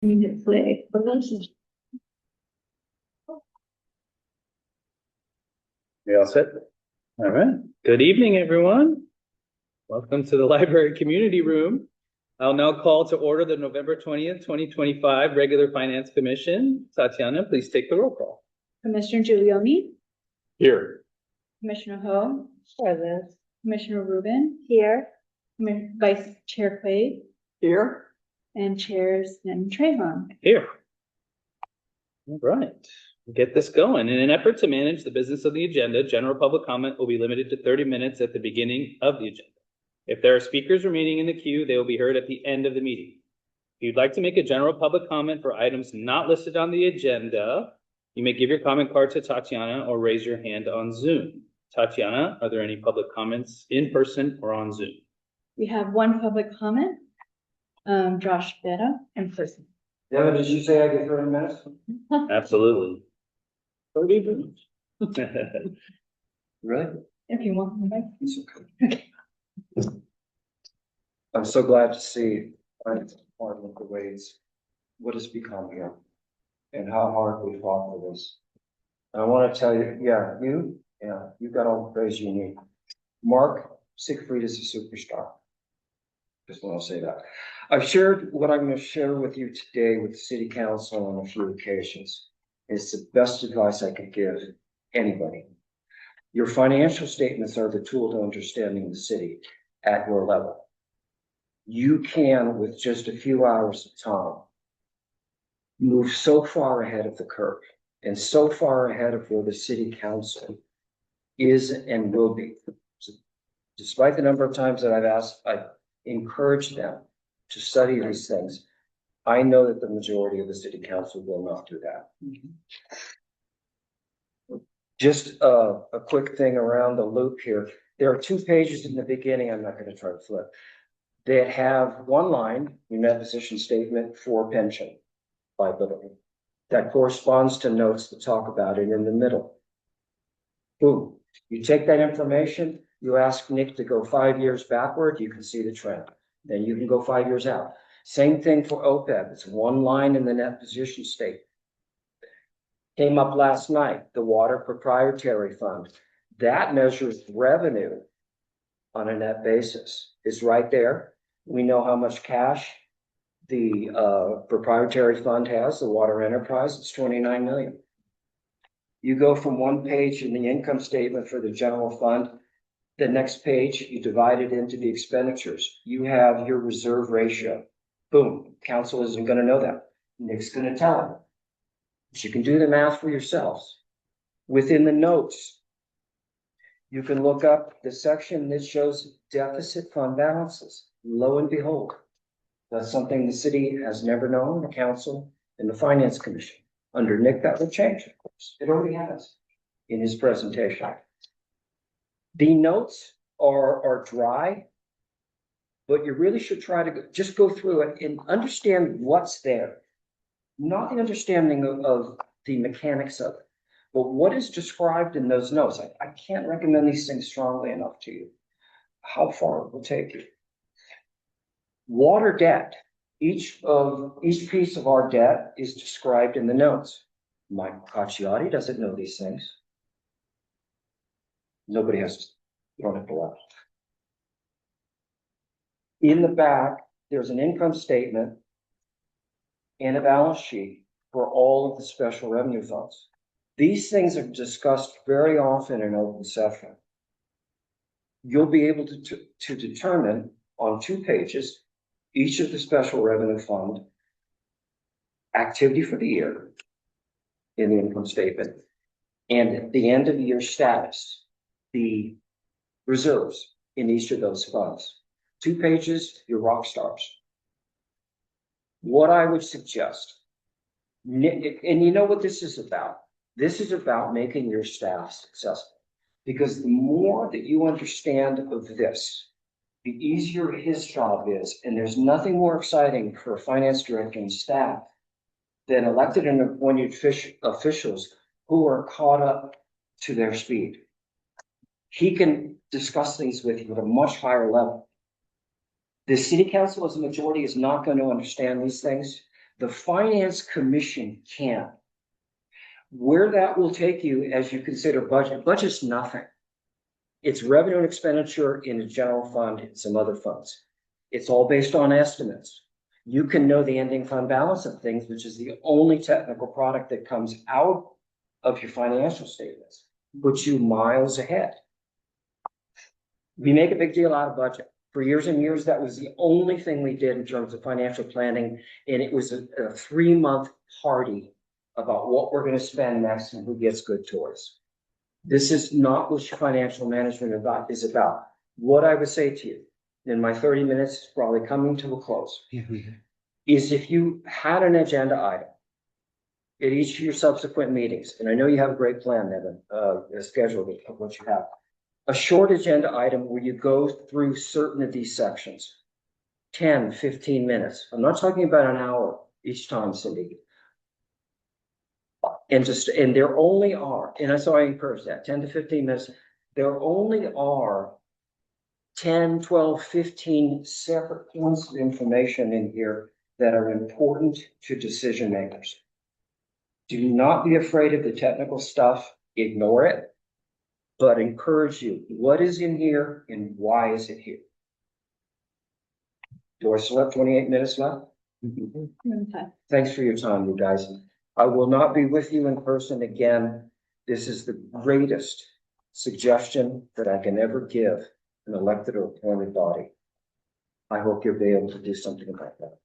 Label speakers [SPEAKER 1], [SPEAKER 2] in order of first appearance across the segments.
[SPEAKER 1] Play.
[SPEAKER 2] We all set? All right. Good evening, everyone. Welcome to the Library Community Room. I'll now call to order the November 20th, 2025 Regular Finance Commission. Tatiana, please take the roll call.
[SPEAKER 1] Commissioner Giulioni,
[SPEAKER 2] Here.
[SPEAKER 1] Commissioner Ho,
[SPEAKER 3] Present.
[SPEAKER 1] Commissioner Rubin,
[SPEAKER 3] Here.
[SPEAKER 1] Vice Chair Quaid,
[SPEAKER 3] Here.
[SPEAKER 1] and Chairs and Trayvon.
[SPEAKER 2] Here. All right. Get this going. In an effort to manage the business of the agenda, general public comment will be limited to 30 minutes at the beginning of the agenda. If there are speakers remaining in the queue, they will be heard at the end of the meeting. If you'd like to make a general public comment for items not listed on the agenda, you may give your comment card to Tatiana or raise your hand on Zoom. Tatiana, are there any public comments in person or on Zoom?
[SPEAKER 1] We have one public comment. Josh Betta in person.
[SPEAKER 4] Devin, did you say I get 30 minutes?
[SPEAKER 2] Absolutely.
[SPEAKER 4] 30 minutes. Really?
[SPEAKER 1] If you want.
[SPEAKER 4] It's okay. I'm so glad to see part of the ways what has become here and how hard we fought for this. And I want to tell you, you've got all the praise you need. Mark Siegfried is a superstar. Just want to say that. I've shared what I'm going to share with you today with the City Council on a few occasions. It's the best advice I could give anybody. Your financial statements are the tool to understanding the city at your level. You can, with just a few hours of time, move so far ahead of the curve and so far ahead of where the City Council is and will be. So despite the number of times that I've encouraged them to study these things, I know that the majority of the City Council will not do that. Just a quick thing around the loop here. There are 2 pages in the beginning. I'm not going to try to flip. That have one line, your net position statement for pension liability. That corresponds to notes that talk about it in the middle. Boom. You take that information, you ask Nick to go 5 years backward, you can see the trend. Then you can go 5 years out. Same thing for OPEB. It's one line in the net position statement. Came up last night, the water proprietary fund. That measures revenue on a net basis. It's right there. We know how much cash the proprietary fund has, the water enterprise. It's 29 million. You go from one page in the income statement for the general fund, the next page, you divide it into the expenditures. You have your reserve ratio. Boom. Council isn't going to know that. Nick's going to tell them. But you can do the math for yourselves. Within the notes, you can look up the section that shows deficit fund balances. Lo and behold, that's something the city has never known, the council and the finance commission. Under Nick, that will change, of course. It already has in his presentation. The notes are dry, but you really should try to just go through it and understand what's there. Not the understanding of the mechanics of it, but what is described in those notes. I can't recommend these things strongly enough to you. How far it will take you. Water debt. Each piece of our debt is described in the notes. Mike Cacciati doesn't know these things. Nobody has to, you don't have to laugh. In the back, there's an income statement and a balance sheet for all of the special revenue funds. These things are discussed very often in open session. You'll be able to determine on 2 pages each of the special revenue fund activity for the year in the income statement, and at the end of the year status, the reserves in each of those funds. 2 pages, you're rock stars. What I would suggest, and you know what this is about? This is about making your staff successful, because the more that you understand of this, the easier his job is. And there's nothing more exciting for a finance director and staff than elected and appointed officials who are caught up to their speed. He can discuss things with you at a much higher level. The city council as a majority is not going to understand these things. The Finance Commission can. Where that will take you as you consider budget's nothing. It's revenue and expenditure in the general fund and some other funds. It's all based on estimates. You can know the ending fund balance of things, which is the only technical product that comes out of your financial statements, puts you miles ahead. We make a big deal out of budget. For years and years, that was the only thing we did in terms of financial planning. And it was a 3-month party about what we're going to spend next and who gets good toys. This is not what financial management is about. What I would say to you in my 30 minutes, is probably coming to a close, is if you had an agenda item at each of your subsequent meetings, and I know you have a great plan, Evan, scheduled of what you have, a short agenda item where you go through certain of these sections, 10, 15 minutes. I'm not talking about an hour each time, Cindy. And there only are, and so I encourage that, 10 to 15 minutes. There only are 10, 12, 15 separate points of information in here that are important to decision makers. Do not be afraid of the technical stuff, ignore it, but encourage you. What is in here and why is it here? Do I still have 28 minutes left?
[SPEAKER 1] Okay.
[SPEAKER 4] Thanks for your time, you guys. I will not be with you in person again. This is the greatest suggestion that I can ever give an elected or appointed body. I hope you'll be able to do something about that.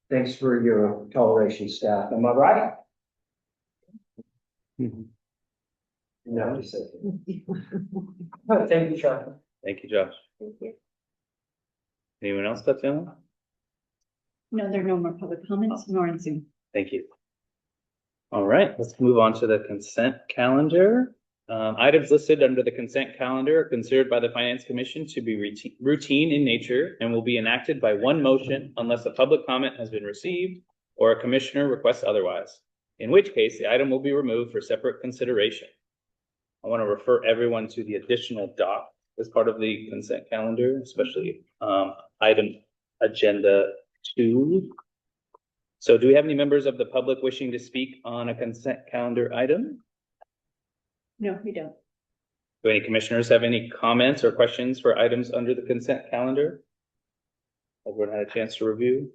[SPEAKER 4] Thanks for your toleration, staff. Am I right? No, just say. Thank you, Chuck.
[SPEAKER 2] Thank you, Josh.
[SPEAKER 1] Thank you.
[SPEAKER 2] Anyone else, Tatiana?
[SPEAKER 1] No, there are no more public comments, nor in Zoom.
[SPEAKER 2] Thank you. All right, let's move on to the consent calendar. Items listed under the consent calendar are considered by the Finance Commission to be routine in nature and will be enacted by one motion unless a public comment has been received or a commissioner requests otherwise, in which case the item will be removed for separate consideration. I want to refer everyone to the additional doc as part of the consent calendar, especially item agenda 2. So do we have any members of the public wishing to speak on a consent calendar item?
[SPEAKER 1] No, we don't.
[SPEAKER 2] Do any commissioners have any comments or questions for items under the consent calendar? Everyone had a chance to review?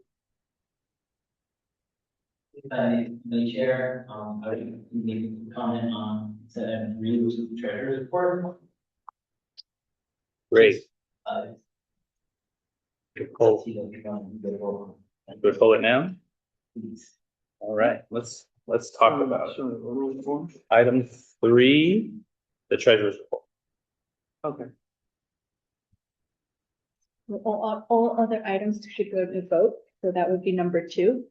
[SPEAKER 3] The chair, I would make a comment on the reviews of the treasurer's report.
[SPEAKER 2] Great.
[SPEAKER 3] Good
[SPEAKER 2] pull. Good pull it now. All right, let's talk about it. Item 3, the treasurer's report.
[SPEAKER 5] Okay.
[SPEAKER 1] All other items should go to vote, so that would be number 2,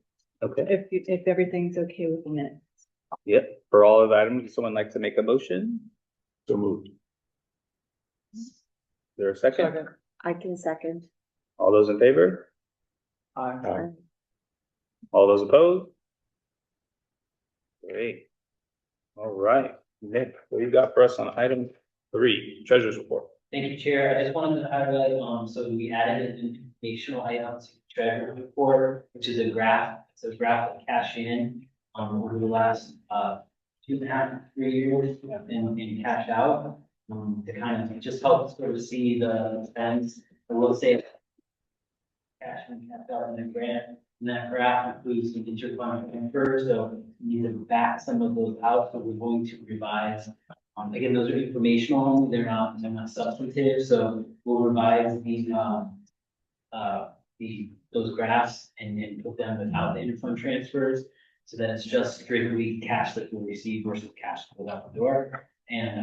[SPEAKER 2] Okay.
[SPEAKER 1] if everything's okay with the minutes.
[SPEAKER 2] Yep. For all of the items, would someone like to make a motion? So moved. Is there a second?
[SPEAKER 6] I can second.
[SPEAKER 2] All those in favor?
[SPEAKER 5] Aye.
[SPEAKER 2] All those opposed? Great. All right, Nick, what do you got for us on item 3, treasurer's report?
[SPEAKER 3] Thank you, Chair. I just wanted to highlight, so we added an informational item to the treasurer's report, which is a graph. It's a graph of cash in, over the last, 2.5 to 3 years and cash out. To kind of just help sort of see the spends. I will say cash and cash out in the grant. And that graph includes some interfund transfers, so you need to back some of those out, so we're going to revise. Again, those are informational, they're not substantive, so we'll revise those graphs and put them without the interfund transfers, so that it's just strictly cash that we'll receive versus cash that goes out the door. And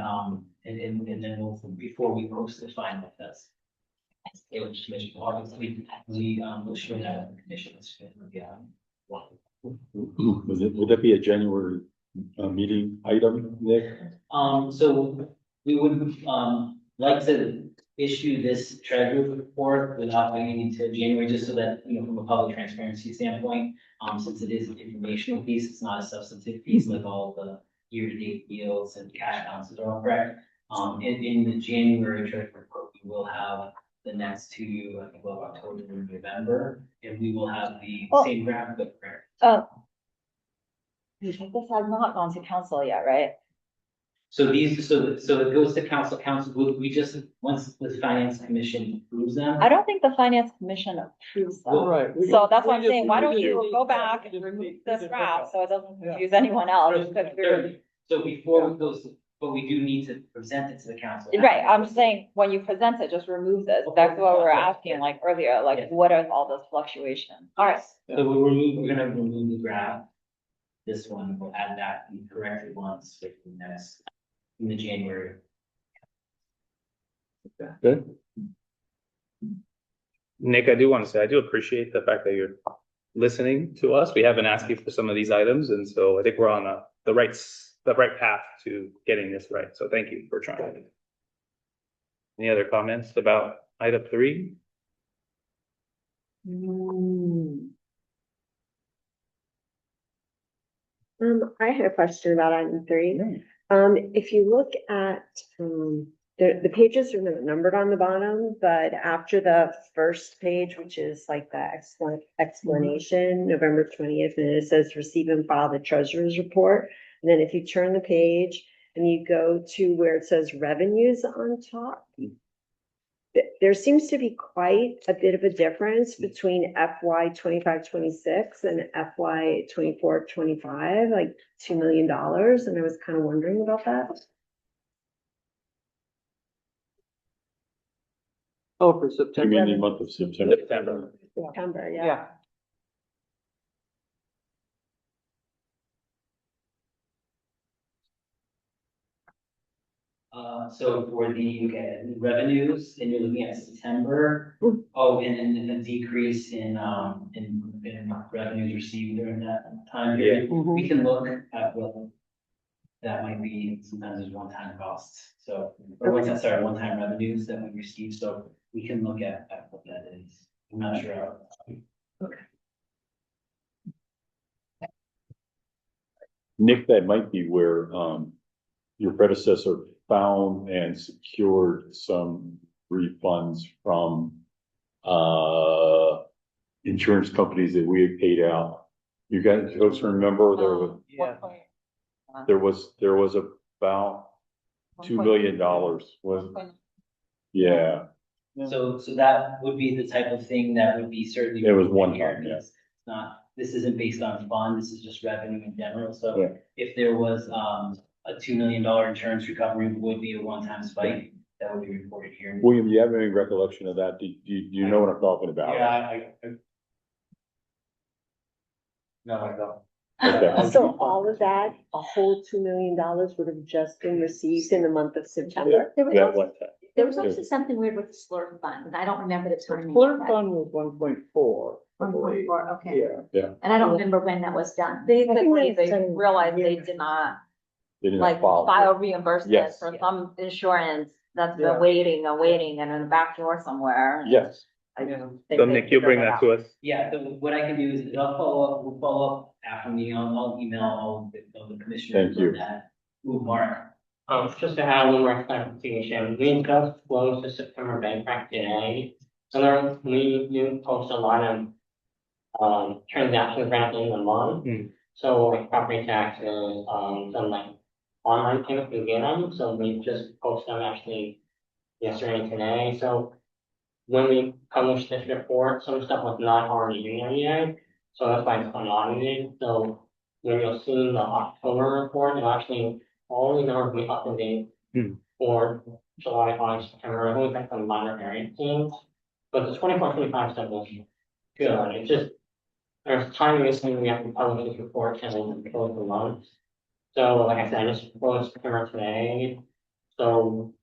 [SPEAKER 3] then we'll, before we post the final test. It was commission, obviously, we will share that with the commissions. Yeah.
[SPEAKER 5] Would that be a January meeting item, Nick?
[SPEAKER 3] So we would like to issue this treasury report without waiting until January, just so that, you know, from a public transparency standpoint, since it is an informational piece, it's not a substantive piece like all the year-to-date deals and cash balances are all correct. In the January treasury report, we will have the next two, I think, well, October and November, and we will have the
[SPEAKER 6] Oh.
[SPEAKER 3] same graph, but for
[SPEAKER 6] Oh. This has not gone to council yet, right?
[SPEAKER 3] So these, so it goes to council, we just, once the finance commission approves them.
[SPEAKER 6] I don't think the finance commission approves them.
[SPEAKER 3] Well,
[SPEAKER 6] So that's what I'm saying, why don't you go back and remove this draft, so it doesn't confuse anyone else? because we're-
[SPEAKER 3] So before we go, but we do need to present it to the council.
[SPEAKER 6] Right, I'm just saying, when you present it, just remove this, that's what we were asking like earlier, like, what are all those fluctuations? All right,
[SPEAKER 3] So we're gonna remove the graph. This one, we'll add that, and correct it once with the next, in the January.
[SPEAKER 2] Good. Nick, I do want to say, I do appreciate the fact that you're listening to us. We haven't asked you for some of these items, and so I think we're on the right path to getting this right. So thank you for trying. Any other comments about item 3?
[SPEAKER 7] I had a question about item 3. If you look at, the pages are not numbered on the bottom, but after the first page, which is like the explanation, November 20th, and it says receive and file the treasurer's report. And then if you turn the page and you go to where it says revenues on top, there seems to be quite a bit of a difference between FY 25-26 and FY 24-25, like $2 million. And I was kind of wondering about that.
[SPEAKER 8] Oh, for
[SPEAKER 5] You
[SPEAKER 8] September.
[SPEAKER 5] mean the month of September?
[SPEAKER 7] September, yeah.
[SPEAKER 8] Yeah.
[SPEAKER 3] So for the, okay, revenues, and you're looking at September, and a decrease in revenues received during that time period. We can look at what that might be, sometimes there's one-time costs, so, or one-time revenues that we receive, so we can look at what that is. I'm not sure.
[SPEAKER 5] Nick, that might be where, your predecessor found and secured some refunds from, insurance companies that we had paid out. You guys, folks remember
[SPEAKER 8] Yeah.
[SPEAKER 5] there was about $2 million was, yeah.
[SPEAKER 3] So that would be the type of thing that would be certainly.
[SPEAKER 5] It was one
[SPEAKER 3] here,
[SPEAKER 5] time, yeah.
[SPEAKER 3] because it's not, this isn't based on fund, this is just revenue in general,
[SPEAKER 5] Yeah.
[SPEAKER 3] so if there was, a $2 million insurance recovery would be a one-time spike, that would be reported here.
[SPEAKER 5] William, do you have any recollection of that? Do you know what I'm talking about?
[SPEAKER 3] No, I don't.
[SPEAKER 5] Okay.
[SPEAKER 7] So all of that, a whole $2 million would have just been received in the month of September?
[SPEAKER 5] That one time.
[SPEAKER 6] There was also something weird with the slurp fund, and I don't remember the timing.
[SPEAKER 8] Flirt fund was 1.4. I believe.
[SPEAKER 6] 1.4, okay.
[SPEAKER 8] Yeah.
[SPEAKER 6] And I don't remember when that was done.
[SPEAKER 7] I think
[SPEAKER 6] Basically,
[SPEAKER 7] that's
[SPEAKER 6] they
[SPEAKER 7] done
[SPEAKER 6] realized they
[SPEAKER 7] here.
[SPEAKER 6] did not
[SPEAKER 5] They didn't
[SPEAKER 6] like
[SPEAKER 5] follow.
[SPEAKER 6] file reimbursement
[SPEAKER 5] Yes.
[SPEAKER 6] for some insurance that's
[SPEAKER 8] Yeah.
[SPEAKER 6] been waiting, and in the back door somewhere.
[SPEAKER 5] Yes.
[SPEAKER 2] So Nick, you'll bring that to us.
[SPEAKER 3] Yeah, so what I can do is we'll follow up after the meeting, I'll email all the commissioners.
[SPEAKER 5] Thank you.
[SPEAKER 3] on that. Ooh, Mark.
[SPEAKER 9] Just to have one more clarification, we just closed the September bank rec today. So there, we do post a lot of transactions around in the month. So like property taxes, some like online payments we get them, so we just post them actually yesterday and today, so. When we publish this report, some stuff was not already in there yet, so that's why it's unaudited, so. When you'll see the October report, it'll actually, all the numbers will be up to date. For July, August, September, I think like some minor variances, but the 24-25 stuff was good, it's just. There's timing issue, we have to publish this report and then close the month. So like I said, I just closed September today, so.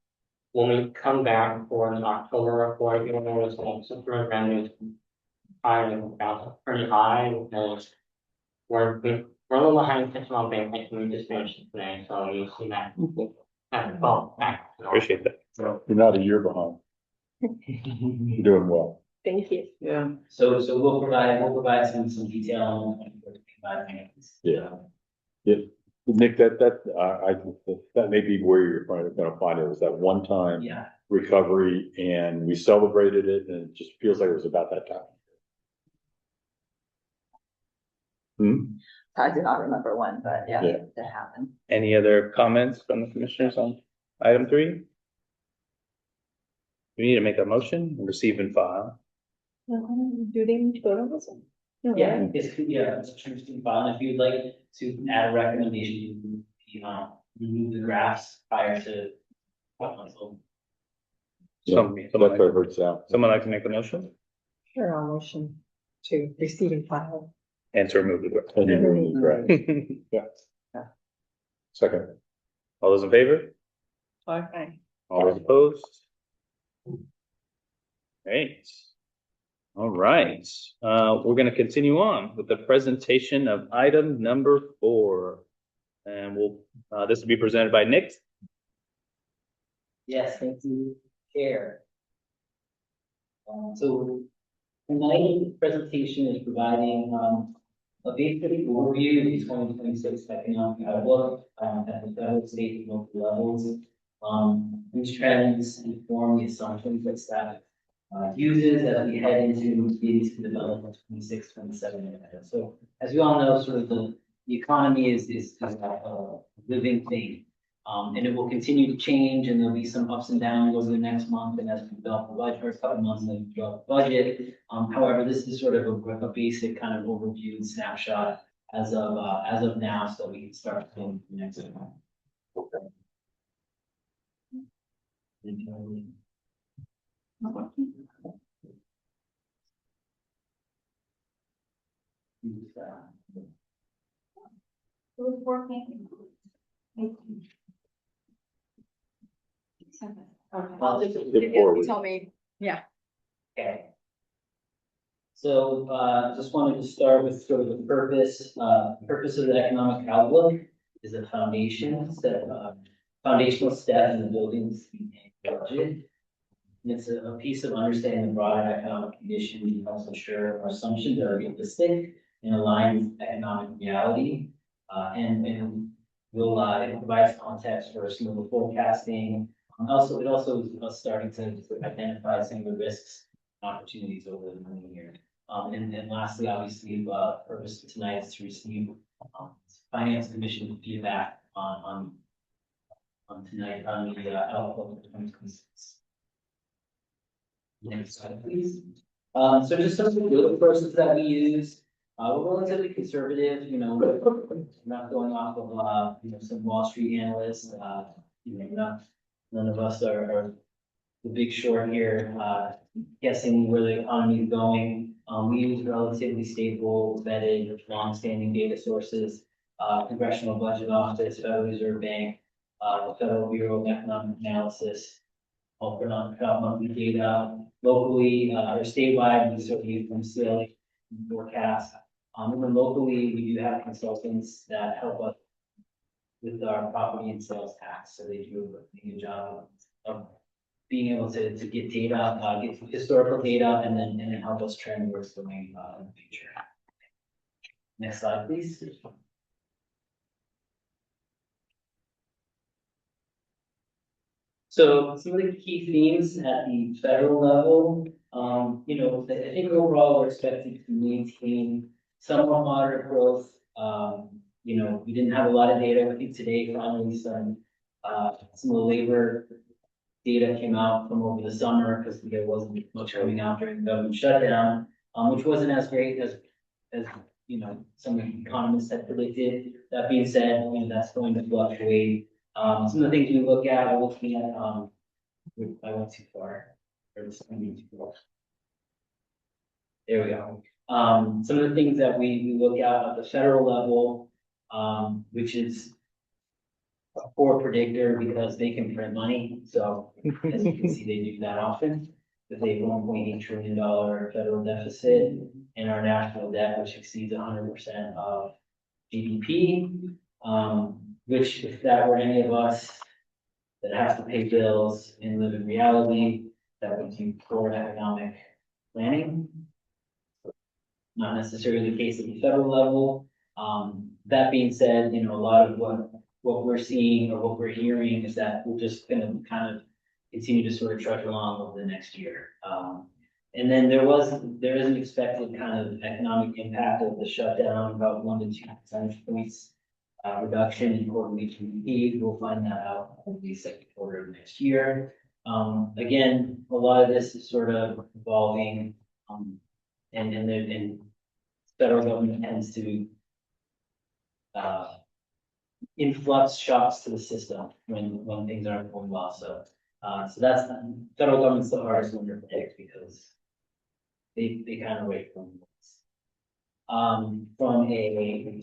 [SPEAKER 9] When we come back for an October report, you'll notice that September revenues are about pretty high, because we're a little behind 6 month bank, like we just finished today, so you'll see that. That bump back.
[SPEAKER 2] Appreciate that.
[SPEAKER 5] You're not a year behind. You're doing well.
[SPEAKER 7] Thank you.
[SPEAKER 8] Yeah.
[SPEAKER 3] So we'll provide some detail on what we provide.
[SPEAKER 5] Yeah. Yeah. Nick, that may be where you're gonna find it, was that one time
[SPEAKER 3] Yeah,
[SPEAKER 5] recovery, and we celebrated it, and it just feels like it was about that time. Hmm?
[SPEAKER 6] I do not remember when, but yeah,
[SPEAKER 5] Yeah.
[SPEAKER 6] it happened.
[SPEAKER 2] Any other comments from the commissioners on item 3? We need to make a motion, receive and file.
[SPEAKER 1] Do they need to vote on this one? No,
[SPEAKER 3] yeah,
[SPEAKER 1] right?
[SPEAKER 3] it's a interesting file, and if you'd like to add a recommendation, remove the graphs prior to. council.
[SPEAKER 2] Someone
[SPEAKER 5] That's what it hurts out.
[SPEAKER 2] like to make the motion
[SPEAKER 10] Sure, I'll motion to receive and file.
[SPEAKER 2] and to remove the.
[SPEAKER 5] And you remove the grass. Yeah.
[SPEAKER 10] Yeah.
[SPEAKER 5] Second.
[SPEAKER 2] All those in favor?
[SPEAKER 10] Okay.
[SPEAKER 2] All those opposed? Great. All right, we're gonna continue on with the presentation of item number 4. And this will be presented by Nick.
[SPEAKER 3] Yes, thank you, Chair. So tonight's presentation is providing a basic overview of the 2026 economic outlook at the federal, state, and local levels. These trends inform the assumptions that staff uses as we head into these development 26-27. So as we all know, sort of the economy is a living thing. And it will continue to change, and there'll be some ups and downs over the next month, and as we develop the budget, or a couple months, and we develop the budget. However, this is sort of a basic kind of overview and snapshot as of now, so we can start planning for the next one.
[SPEAKER 5] Forward.
[SPEAKER 10] Tell me, yeah.
[SPEAKER 3] Okay. So, just wanted to start with sort of the purpose of the economic outlook is a foundational step in the building's budget. And it's a piece of understanding the broader economic conditions and helps ensure our assumptions are realistic and aligned with economic reality. And will, it provides context for some of the forecasting. It also is us starting to identify some of the risks and opportunities over the coming year. And then lastly, obviously, purpose of tonight is to receive finance commission feedback on tonight on the outlook for 2026. Next slide, please. So just some of the good approaches that we use. We're relatively conservative, we're not going off of some Wall Street analysts. None of us are the big short here, guessing where the economy is going. We use relatively stable, vetted, long-standing data sources, Congressional Budget Office, Federal Reserve Bank, the Federal Bureau of Economic Analysis, all put on monthly data. Locally or statewide, we sort of use from CLA forecast. And then locally, we do have consultants that help us with our property and sales tax, so they do a good job of being able to get data, get historical data, and then help us trend where it's going in the future. Next slide, please. So some of the key themes at the federal level, I think overall we're expected to maintain somewhat moderate growth. We didn't have a lot of data. I think today finally some of the labor data came out from over the summer because there wasn't much coming out during the government shutdown, which wasn't as great as some of the economists had predicted. That being said, that's going to fluctuate. Some of the things we look at, I went too far. Or this one too far. There we go. Some of the things that we look at the federal level, which is a poor predictor because they can print money. So as you can see, they do that often. But they have $1.8 trillion federal deficit and our national debt, which exceeds 100% of GDP. Which if that were any of us that have to pay bills and live in reality, that would be poor economic planning. Not necessarily the case at the federal level. that being said, a lot of what we're seeing or what we're hearing is that we're just gonna kind of continue to sort of trudge along over the next year. And then there is an expected kind of economic impact of the shutdown, about 1 to 2 percentage points reduction in quarterly GDP. We'll find that out in the second quarter of next year. Again, a lot of this is sort of evolving, and federal government tends to influx shocks to the system when things aren't going well. So that's federal government's the hardest one to predict because they kind of wait for this.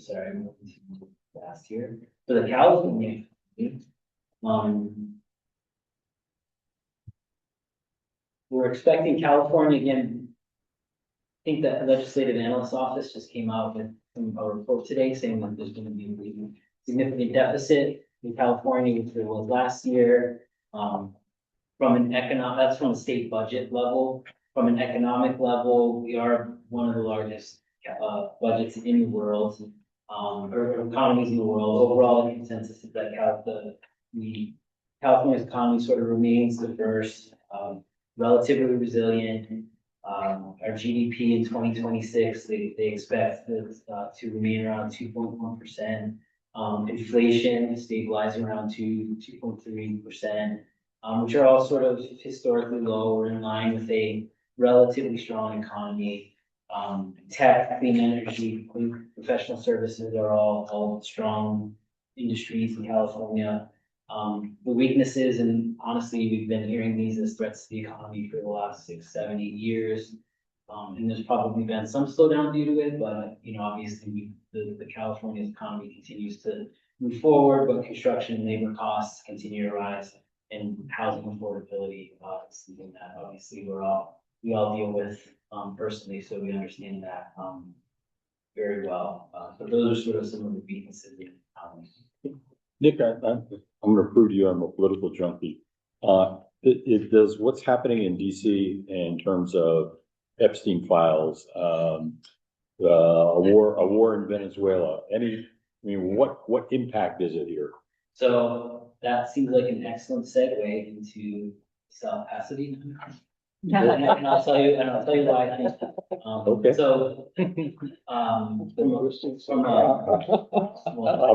[SPEAKER 3] Sorry, I'm moving too fast here. For the California, we're expecting California again. I think the legislative analyst office just came out with a report today saying that there's going to be a significant deficit in California, which there was last year. That's from a state budget level. From an economic level, we are one of the largest budgets in the world, or economies in the world. Overall, the consensus is that California's economy sort of remains diverse, relatively resilient. Our GDP in 2026, they expect to remain around 2.1%. Inflation stabilizing around 2.3%, which are all sort of historically low or in line with a relatively strong economy. Tech, clean energy, clean professional services are all strong industries in California. The weaknesses, and honestly, we've been hearing these as threats to the economy for the last 6, 7, 8 years. And there's probably been some slowdown due to it, but obviously the California's economy continues to move forward, but construction and labor costs continue to rise, and housing affordability is something that obviously we all deal with personally, so we understand that very well. But those are sort of some of the weaknesses in the economy.
[SPEAKER 5] Nick, I'm gonna prove to you I'm a political junkie. Does what's happening in DC in terms of Epstein files, a war in Venezuela, what impact is it here?
[SPEAKER 3] So that seems like an excellent segue into South Pasadena. And I'll tell you why I think.
[SPEAKER 5] Okay.
[SPEAKER 3] So,
[SPEAKER 5] I'm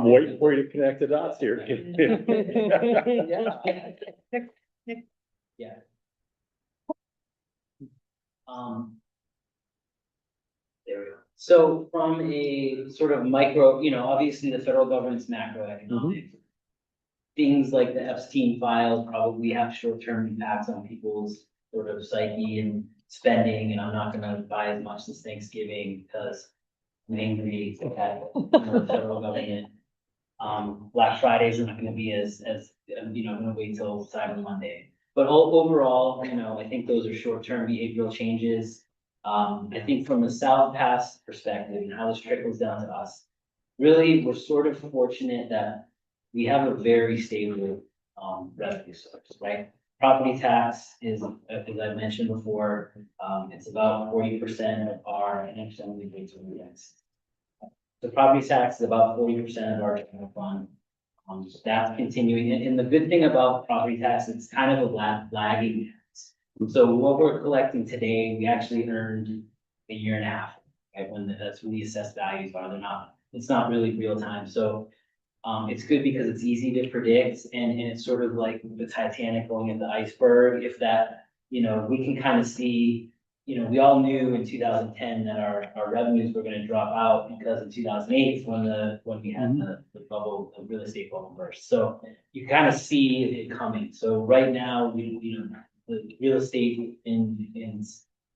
[SPEAKER 5] waiting for you to connect the dots here.
[SPEAKER 3] Yeah. There we go. So from a sort of micro, obviously the federal government's macroeconomic. Things like the Epstein files probably have short-term impacts on people's sort of psyche and spending, and I'm not gonna buy as much this Thanksgiving because I'm angry at the federal government. Black Fridays are not gonna be as I'm gonna wait till Cyber Monday. But overall, I think those are short-term behavioral changes. I think from a South Pass perspective and how this trickles down to us, really, we're sort of fortunate that we have a very stable revenue source, right? Property tax is, as I mentioned before, it's about 40% of our, and actually I'm going to the next. The property tax is about 40% of our general fund. That's continuing, and the good thing about property tax, it's kind of a lagging. So what we're collecting today, we actually earned a year and a half, right? That's when the assessed values are. It's not really real time. So it's good because it's easy to predict, and it's sort of like the Titanic going at the iceberg. If that, we can kind of see, we all knew in 2010 that our revenues were going to drop out because in 2008 when we had the bubble, the real estate bubble burst. So you kind of see it coming. So right now, the real estate in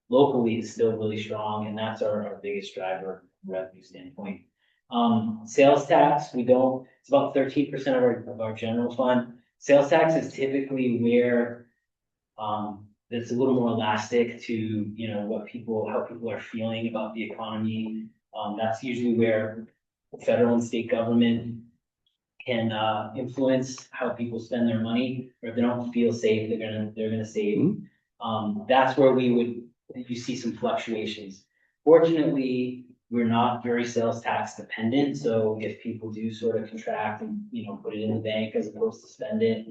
[SPEAKER 3] locally is still really strong, and that's our biggest driver from a revenue standpoint. Sales tax, it's about 13% of our general fund. Sales tax is typically where it's a little more elastic to how people are feeling about the economy. That's usually where federal and state government can influence how people spend their money, or if they don't feel safe, they're gonna save. That's where you see some fluctuations. Fortunately, we're not very sales tax dependent, so if people do sort of contract and, put it in the bank as opposed to spend it,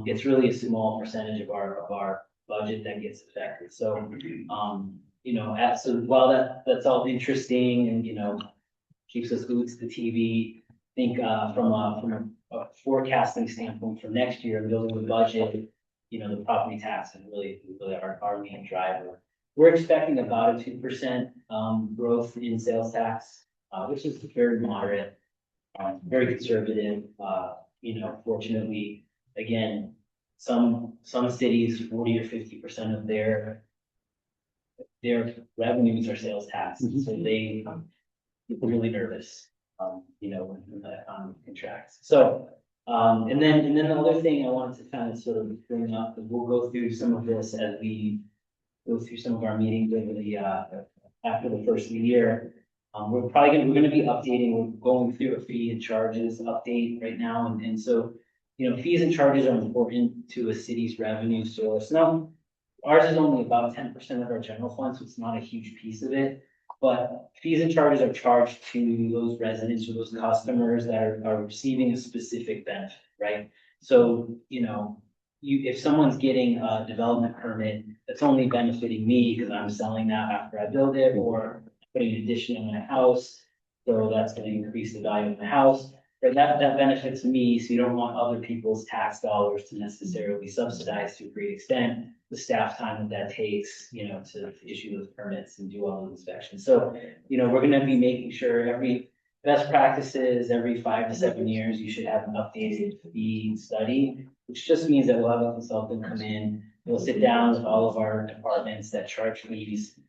[SPEAKER 3] it's really a small percentage of our budget that gets affected. So, so while that's all interesting and, keeps us glued to the TV, I think, from a forecasting standpoint for next year, building the budget, the property tax is really our main driver. We're expecting about a 2% growth in sales tax, which is very moderate, very conservative. Fortunately, again, some cities, 40 or 50% of their revenues are sales tax, so they get really nervous, when the economy contracts. So, and then the other thing I wanted to kind of sort of bring up, and we'll go through some of this as we go through some of our meetings over the, after the first of the year. We're gonna be updating, we're going through a fee and charges update right now, and so, fees and charges are important to a city's revenue source. Now, ours is only about 10% of our general fund, so it's not a huge piece of it. But fees and charges are charged to those residents or those customers that are receiving a specific benefit, right? So, if someone's getting a development permit, that's only benefiting me because I'm selling that after I build it, or putting an addition in my house. So that's gonna increase the value of the house. But that benefits me, so you don't want other people's tax dollars to necessarily subsidize to a great extent the staff time that takes, to issue those permits and do all the inspections. So, we're gonna be making sure every best practices, every 5 to 7 years, you should have an updated fee study, which just means that we'll have a consultant come in, we'll sit down with all of our departments that charge fees.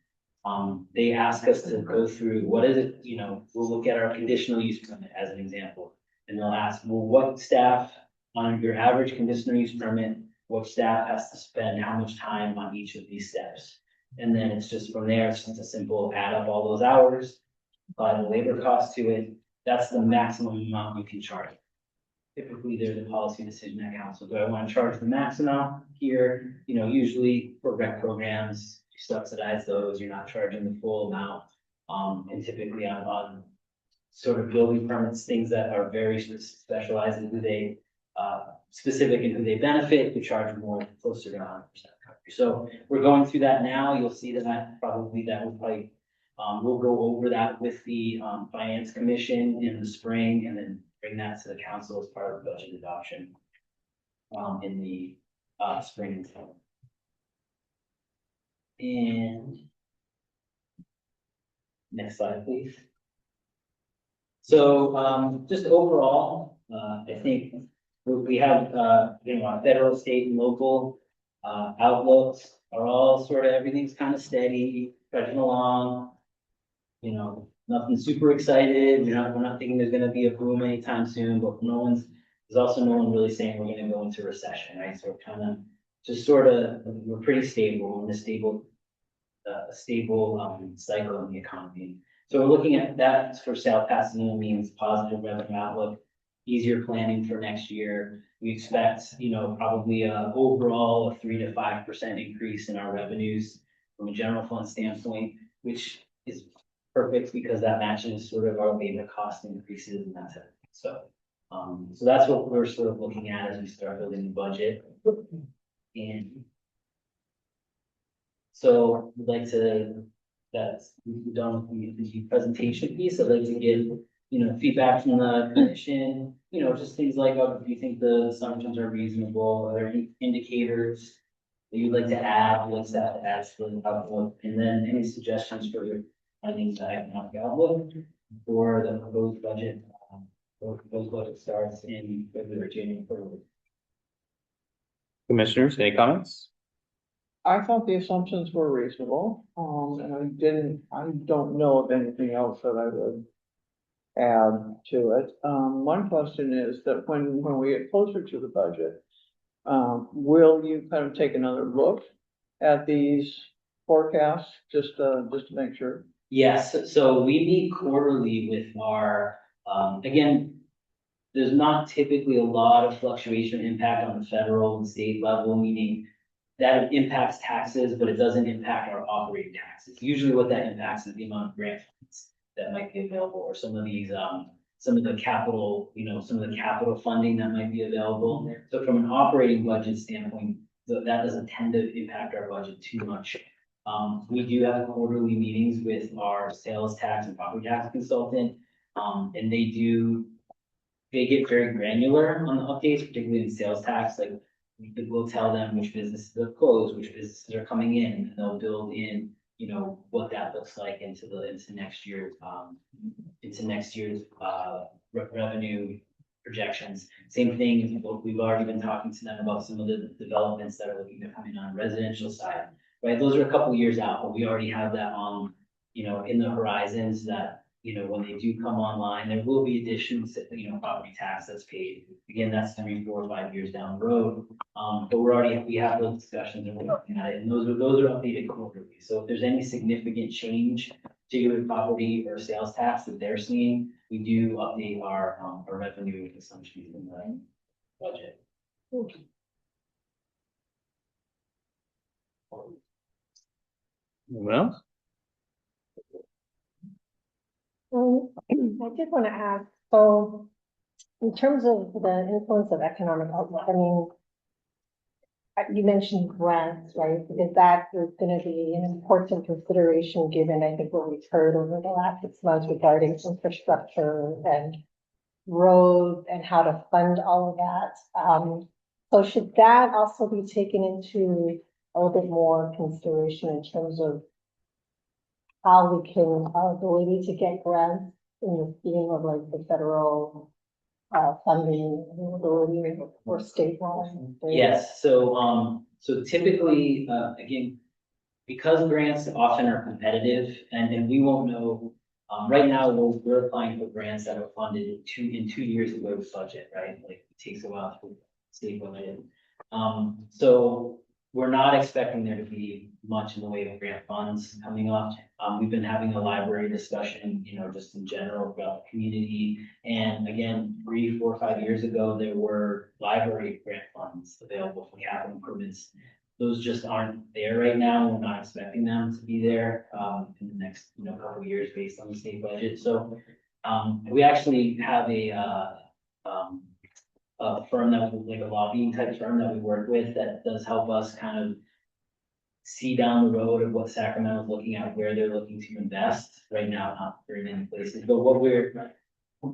[SPEAKER 3] They ask us to go through, what is it, we'll look at our conditional use permit as an example. And they'll ask, well, what staff on your average conditional use permit, what staff has to spend how much time on each of these steps? And then it's just from there, it's just a simple add up all those hours, apply the labor cost to it. That's the maximum amount you can charge. Typically, there's a policy decision at council. Do I want to charge the max amount here? Usually for rec programs, you subsidize those, you're not charging the full amount. And typically on sort of building permits, things that are very specialized in who they, specific in who they benefit, you charge more, closer to 100% coverage. So we're going through that now. You'll see that we'll go over that with the finance commission in the spring, and then bring that to the council as part of the budget adoption in the spring and fall. And next slide, please. So just overall, I think we have, federal, state, and local outlooks are all sort of, everything's kind of steady, trudging along. Nothing super excited. We're not thinking there's gonna be a boom anytime soon, but there's also no one really saying we're gonna go into recession, right? So we're kind of just we're pretty stable in a stable cycle in the economy. So we're looking at that for South Pasadena means positive revenue outlook, easier planning for next year. We expect, probably overall a 3 to 5% increase in our revenues from a general fund standpoint, which is perfect because that matches sort of our labor cost increases and that's it. So, so that's what we're sort of looking at as we start building the budget. And so we'd like to, that's done with the presentation piece. I'd like to get, feedback from the commission, just things like, do you think the assumptions are reasonable? Are there any indicators that you'd like to add? What's that to add to the outlook? And then any suggestions for your findings that economic outlook for the proposed budget, proposed budget starts in February, January.
[SPEAKER 2] Commissioners, any comments?
[SPEAKER 8] I thought the assumptions were reasonable, and I don't know of anything else that I would add to it. One question is that when we get closer to the budget, will you kind of take another look at these forecasts, just to make sure?
[SPEAKER 3] Yes, so we meet quarterly with our, again, there's not typically a lot of fluctuation impact on the federal and state level, meaning that impacts taxes, but it doesn't impact our operating taxes. Usually what that impacts is the amount of grant funds that might be available, or some of these, some of the capital, some of the capital funding that might be available. So from an operating budget standpoint, that doesn't tend to impact our budget too much. We do have quarterly meetings with our sales tax and property tax consultant, and they get very granular on the updates, particularly in sales tax, like we'll tell them which businesses are closed, which businesses are coming in, and they'll build in, what that looks like into next year's, revenue projections. Same thing, we've already been talking to them about some of the developments that are looking to come in on the residential side, right? Those are a couple years out, but we already have that on, in the horizons that, when they do come online, there will be additions, property tax that's paid. Again, that's 3, 4, 5 years down the road. But we have those discussions and we're looking at it, and those are updated quarterly. So if there's any significant change to your property or sales tax that they're seeing, we do update our revenue assumptions in the budget.
[SPEAKER 2] Anyone else?
[SPEAKER 10] I did want to ask, so in terms of the influence of economic outlook, I mean, you mentioned grants, right? Because that is going to be an important consideration given, I think, what we've heard over the last 6 months regarding infrastructure and roads and how to fund all of that. So should that also be taken into a little bit more consideration in terms of how we can, our ability to get grants in the scheme of like the federal funding availability or statewide?
[SPEAKER 3] Yes, so typically, again, because grants often are competitive and we won't know, right now, we're applying for grants that are funded in 2 years ago with budget, right? Like it takes a while to state budget. So we're not expecting there to be much in the way of grant funds coming up. We've been having a library discussion, just in general about the community. And again, 3, 4, 5 years ago, there were library grant funds available for capital improvements. Those just aren't there right now. We're not expecting them to be there in the next, couple of years based on the state budget. So we actually have a firm that like a lobbying type firm that we work with that does help us kind of see down the road of what Sacramento is looking at, where they're looking to invest right now, not very many places. But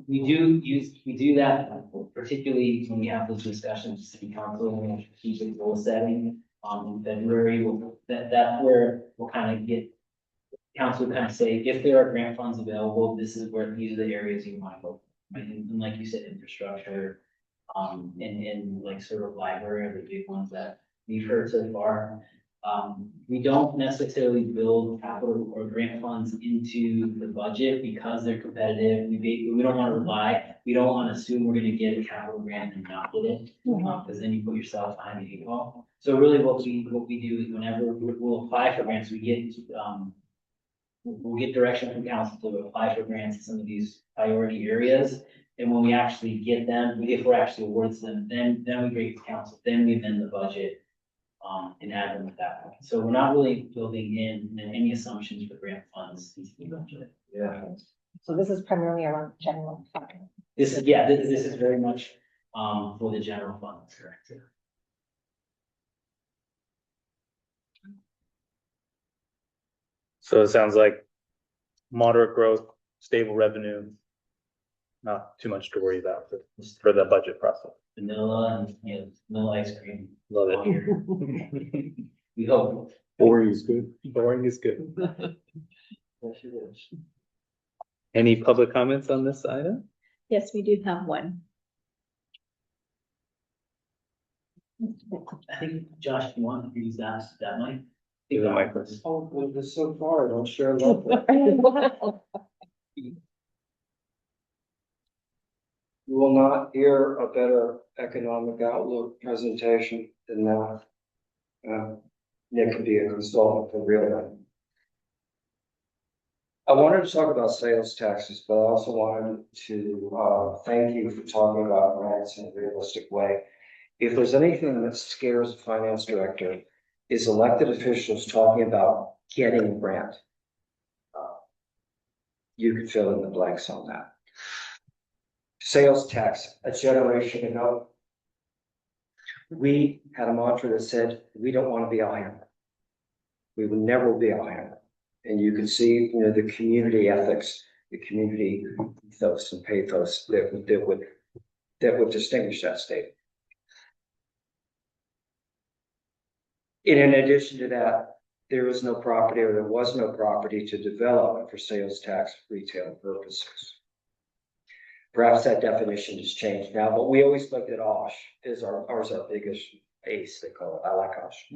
[SPEAKER 3] we do that particularly when we have those discussions with city council and strategic goal setting in February. That's where we'll kind of get council kind of say, if there are grant funds available, these are the areas you want to go. Right? And like you said, infrastructure, and like sort of library are the big ones that we've heard so far. We don't necessarily build capital or grant funds into the budget because they're competitive. We don't want to rely, we don't want to assume we're going to get a capital grant and not get it, because then you put yourself behind the 8 ball. So really what we do is whenever we'll apply for grants, we'll get direction from council to apply for grants in some of these priority areas. And when we actually get them, if we're actually awarded them, then we bring it to council, then we amend the budget and add them at that point. So we're not really building in any assumptions for grant funds into the budget.
[SPEAKER 4] Yeah.
[SPEAKER 10] So this is primarily around general fund.
[SPEAKER 3] This is very much for the general fund, correct?
[SPEAKER 2] So it sounds like moderate growth, stable revenue, not too much to worry about for the budget process.
[SPEAKER 3] Vanilla and vanilla ice cream.
[SPEAKER 2] Love it.
[SPEAKER 3] We hope.
[SPEAKER 5] Boring is good.
[SPEAKER 2] Boring is good. Any public comments on this item?
[SPEAKER 1] Yes, we do have one.
[SPEAKER 3] I think Josh, you want to use that mic?
[SPEAKER 2] Use the mic, please.
[SPEAKER 4] Oh, well, this so far, I don't share love. You will not hear a better economic outlook presentation than that. Nick could be a consultant for real. I wanted to talk about sales taxes, but I also wanted to thank you for talking about grants in a realistic way. If there's anything that scares a finance director, is elected officials talking about getting a grant. you can fill in the blanks on that. Sales tax, a generation ago, we had a mantra that said, we don't want to be a landlord. We will never be a landlord. And you can see, the community ethics, the community ethos and pathos that would distinguish that state. And in addition to that, there is no property, or there was no property to develop for sales tax retail purposes. Perhaps that definition has changed now, but we always looked at OSH as our biggest ACE, they call it. I like OSH.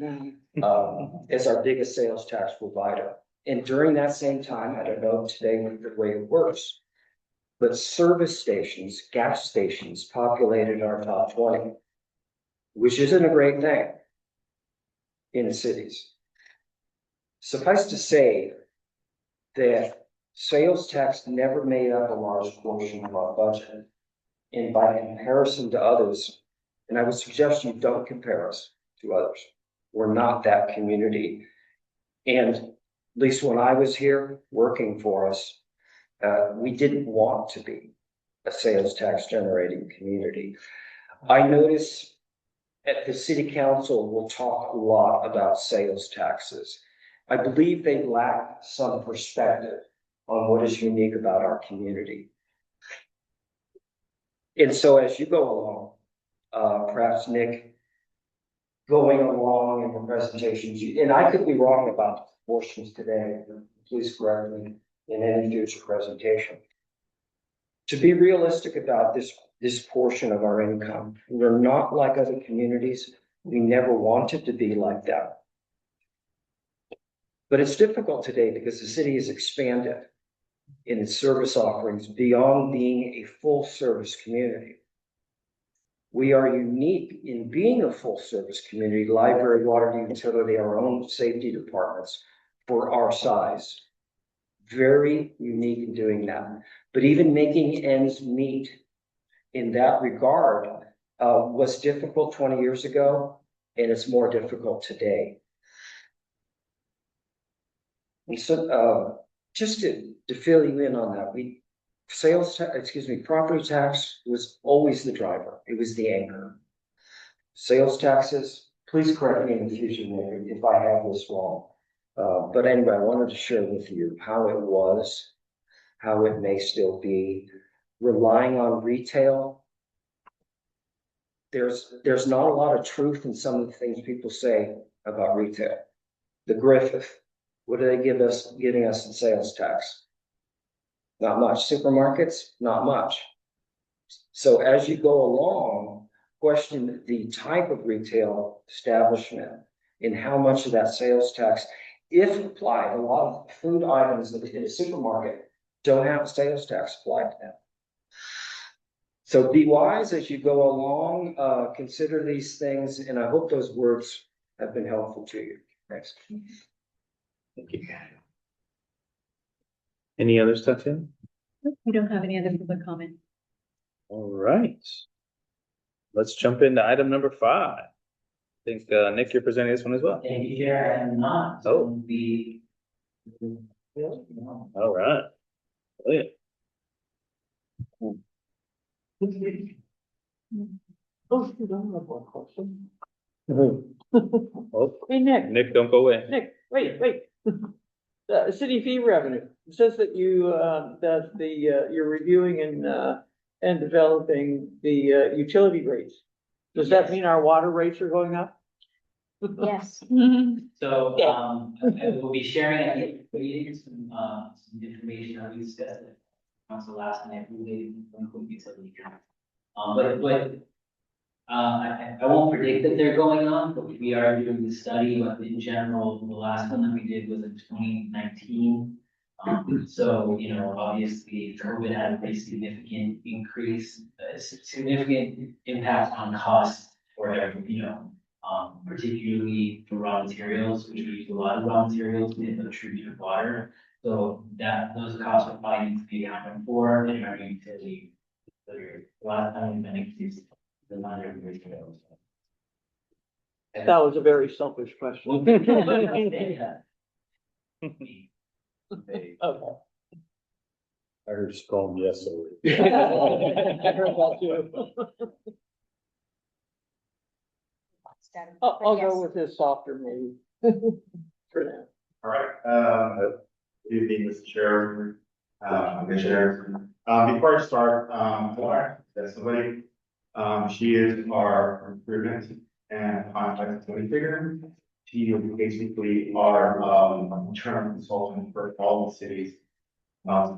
[SPEAKER 4] As our biggest sales tax provider. And during that same time, I don't know today the way it works, but service stations, gas stations populated our top 20, which isn't a great thing in the cities. Suffice to say that sales tax never made up a large portion of our budget. And by comparison to others, and I would suggest you don't compare us to others. We're not that community. And at least when I was here working for us, we didn't want to be a sales tax generating community. I notice at the city council, we'll talk a lot about sales taxes. I believe they lack some perspective on what is unique about our community. And so as you go along, perhaps Nick, going along in the presentations, and I could be wrong about portions today, please correct me in any future presentation. To be realistic about this portion of our income, we're not like other communities. We never wanted to be like that. But it's difficult today because the city has expanded in its service offerings beyond being a full service community. We are unique in being a full service community, library, water, utility, our own safety departments for our size. Very unique in doing that. But even making ends meet in that regard was difficult 20 years ago, and it's more difficult today. And so just to fill you in on that, property tax was always the driver. It was the anchor. Sales taxes, please correct me in the future if I have this wrong. But anyway, I wanted to share with you how it was, how it may still be. Relying on retail, there's not a lot of truth in some of the things people say about retail. The Griffith, what are they giving us in sales tax? Not much. Supermarkets, not much. So as you go along, question the type of retail establishment and how much of that sales tax, if applied. A lot of food items in a supermarket don't have sales tax applied to them. So be wise as you go along, consider these things, and I hope those words have been helpful to you. Thanks.
[SPEAKER 2] Thank you. Any other stuff in?
[SPEAKER 1] We don't have any other public comment.
[SPEAKER 2] All right. Let's jump into item number 5. I think, Nick, you're presenting this one as well.
[SPEAKER 3] Thank you, Chair, I am not.
[SPEAKER 2] Oh. All right. Brilliant.
[SPEAKER 8] Oh, you don't have one question.
[SPEAKER 2] Oh,
[SPEAKER 8] Hey, Nick,
[SPEAKER 2] Nick, don't go away.
[SPEAKER 8] wait. City fee revenue, it says that you're reviewing and developing the utility rates. Does that mean our water rates are going up?
[SPEAKER 10] Yes.
[SPEAKER 3] So, I will be sharing at the meeting some information that we discussed at council last night related to utility. I won't predict that they're going on, but we are doing the study, but in general, the last one that we did was in 2019. So, obviously COVID had a pretty significant increase, a significant impact on costs for every, particularly for raw materials, which we use a lot of raw materials in the treatment of water. So those costs are probably need to be accounted for in our utility. A lot of time that increases the amount of materials.
[SPEAKER 8] That was a very selfish question. Okay.
[SPEAKER 5] I heard strong yes already.
[SPEAKER 8] I heard that too. I'll go with his softer maybe. For now.
[SPEAKER 11] All right, good evening, Mr. Chair, Commissioners. Before I start, that's somebody, she is our recruitment and contract figure. She is basically our, internal consultant for all the cities,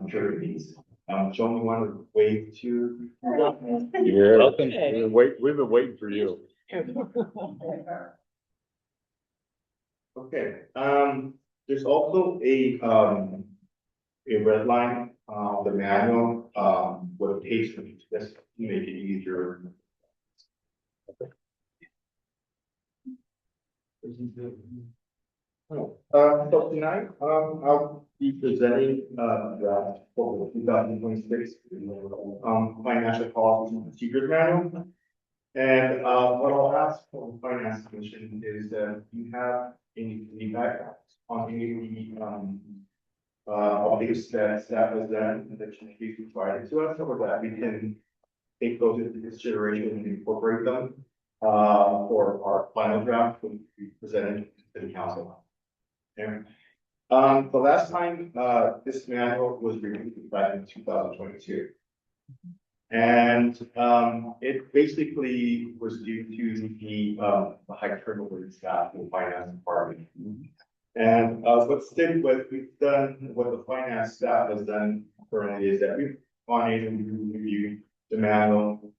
[SPEAKER 11] securities. Show me one way to.
[SPEAKER 5] Yeah,
[SPEAKER 2] Welcome.
[SPEAKER 5] we've been waiting for you.
[SPEAKER 11] Okay, there's also a red line, the manual, with page, just to make it easier. So tonight, I'll be presenting, the 2026, financial policies and procedures manual. And, what I'll ask for the finance commission is that you have any feedback on any of the, updates that was done, that should be provided to us, or that we can take those into consideration and incorporate them, for our final draft, when we presented to the council. Okay. The last time, this manual was reviewed back in 2022. And, it basically was due to the high turnover in staff in the finance department. And, what we've done, what the finance staff has done currently is that we've gone in and reviewed the manual.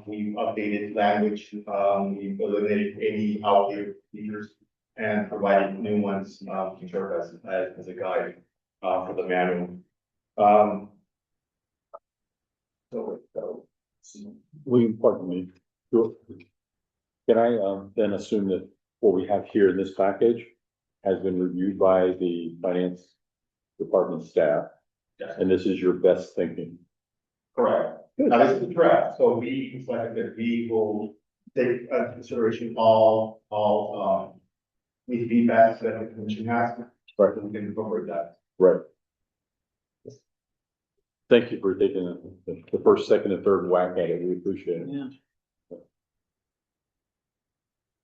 [SPEAKER 11] We've updated language, we've eliminated any outdated features and provided new ones, to serve as a guide, for the manual.
[SPEAKER 5] Will you pardon me? Can I, then assume that what we have here in this package has been reviewed by the finance department staff?
[SPEAKER 11] Yes.
[SPEAKER 5] And this is your best thinking?
[SPEAKER 11] Correct. Now, this is the draft, so we, it's like that we will take into consideration all, the feedback that the commission has.
[SPEAKER 5] Right.
[SPEAKER 11] And we can incorporate that.
[SPEAKER 5] Right. Thank you for taking the first, second, and third whack at it. We appreciate it.
[SPEAKER 8] Yeah.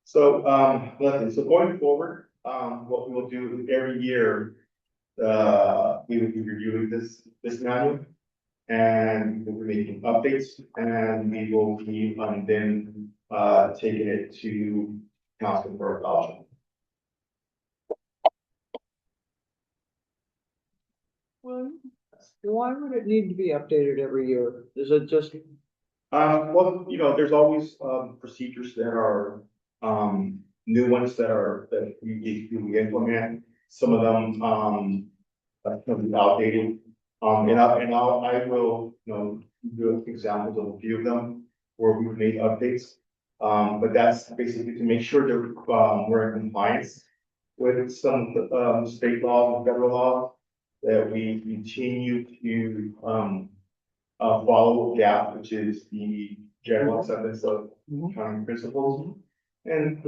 [SPEAKER 11] So, so going forward, what we will do is every year, we will be reviewing this manual. And we'll be making updates, and we will be, then, taking it to council for adoption.
[SPEAKER 8] Well, why would it need to be updated every year? Is it just?
[SPEAKER 11] Well, there's always, procedures that are, new ones that we implement. Some of them, can be outdated. I will, do examples of a few of them where we've made updates. But that's basically to make sure that, we're in compliance with some, state laws and federal laws, that we continue to, follow GAP, which is the general acceptance of accounting principles. And,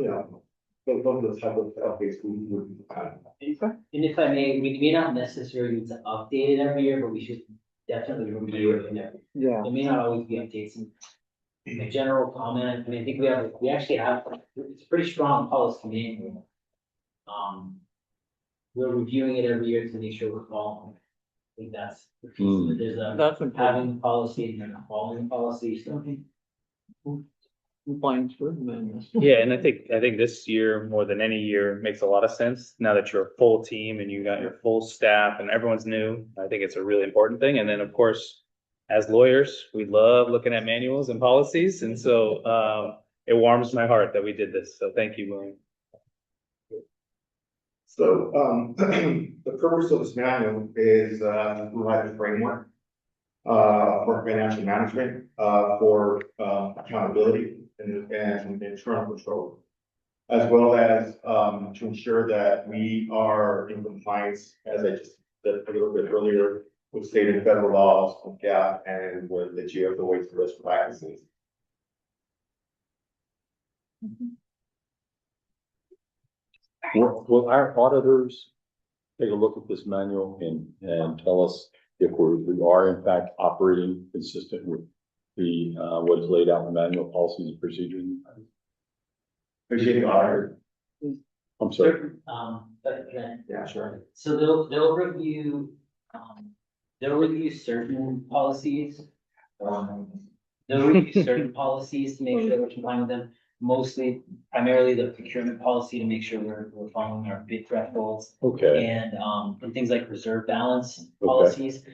[SPEAKER 11] those are the type of updates we would kind of.
[SPEAKER 3] And if I may, we may not necessarily need to update it every year, but we should definitely review it
[SPEAKER 8] Yeah.
[SPEAKER 3] It may not always be updates. A general comment, I mean, I think we actually have, it's a pretty strong policy manual. We're reviewing it every year to make sure we're following. I think that's the piece, there's
[SPEAKER 8] That's
[SPEAKER 3] having
[SPEAKER 8] important.
[SPEAKER 3] the policy and then following the policy, so.
[SPEAKER 8] Compliance with amendments.
[SPEAKER 2] Yeah, and I think this year, more than any year, makes a lot of sense. Now that you're a full team and you got your full staff and everyone's new, I think it's a really important thing. And then, of course, as lawyers, we love looking at manuals and policies. And so, it warms my heart that we did this. So thank you, William.
[SPEAKER 11] So, the purpose of this manual is, to provide a framework, for financial management, for, accountability and internal control, as well as, to ensure that we are in compliance, as I just said a little bit earlier, with state and federal laws, with GAAP, and with the GFOA risk practices.
[SPEAKER 5] Will our auditors take a look at this manual and tell us if we are in fact operating consistent with the, what is laid out in the manual policies and procedures.
[SPEAKER 11] Appreciate the honor.
[SPEAKER 5] I'm sorry.
[SPEAKER 3] But then,
[SPEAKER 11] Yeah, sure.
[SPEAKER 3] so they'll review certain policies. They'll review certain policies to make sure we're complying with them, primarily the procurement policy to make sure we're following our bid thresholds.
[SPEAKER 5] Okay,
[SPEAKER 3] And things like reserve balance policies.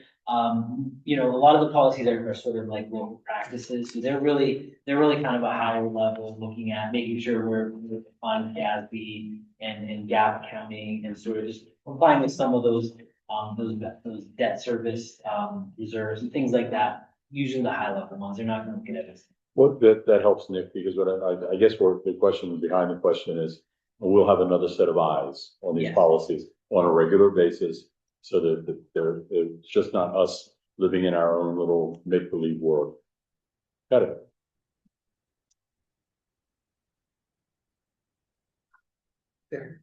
[SPEAKER 3] You know, a lot of the policies are sort of like local practices, so they're really kind of a higher level, looking at making sure we're on GASB and GAAP accounting, and sort of just complying with some of those debt service, reserves and things like that. Usually the high level ones, they're not gonna look at it.
[SPEAKER 5] well, that helps, Nick, because what I guess what the question behind the question is, we'll have another set of eyes on these
[SPEAKER 3] Yes.
[SPEAKER 5] policies on a regular basis. So that it's just not us living in our own little make-believe world. Got it.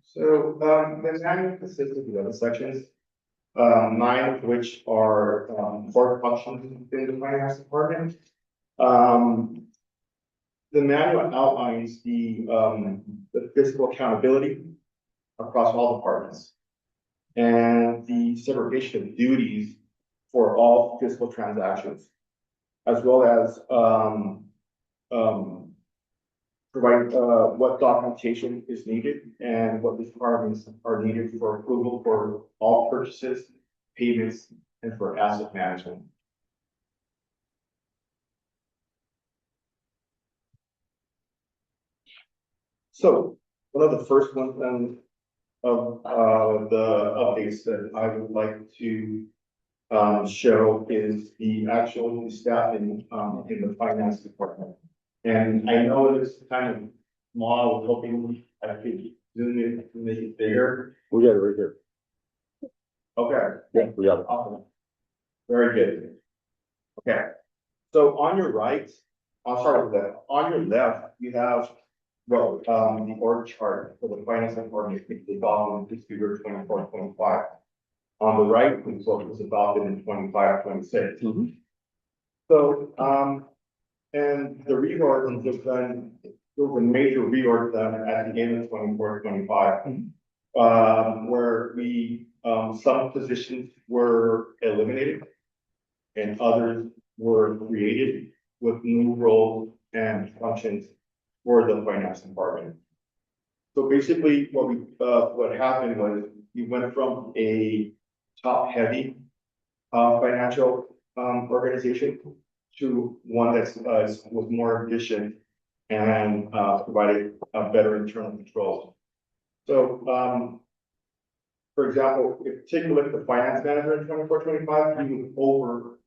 [SPEAKER 11] So, the manual consists of 11 sections, 9 of which are, core functions within the finance department. The manual outlines the fiscal accountability across all departments and the segregation of duties for all fiscal transactions, as well as, provide what documentation is needed and what requirements are needed for approval for all purchases, payments, and for asset management. So one of the first ones of the updates that I would like to show is the actual staffing in the finance department. And I know it's kind of small. I was hoping I could zoom it to make it bigger.
[SPEAKER 5] We got it right here.
[SPEAKER 11] Okay.
[SPEAKER 5] Yeah, we got it.
[SPEAKER 11] Awesome. Very good. Okay. So on your right, I'll start with that. On your left, you have, well, the org chart for the finance department, the following fiscal year 24-25. On the right, is what was adopted in 25-26. So, and the reorg was done, there was a major reorg done at the end of 24-25, where some positions were eliminated and others were created with new roles and functions for the finance department. So basically, what happened was we went from a top-heavy financial organization to one that was more efficient and provided better internal controls. So, for example, if you take a look at the finance manager in 24-25, he was over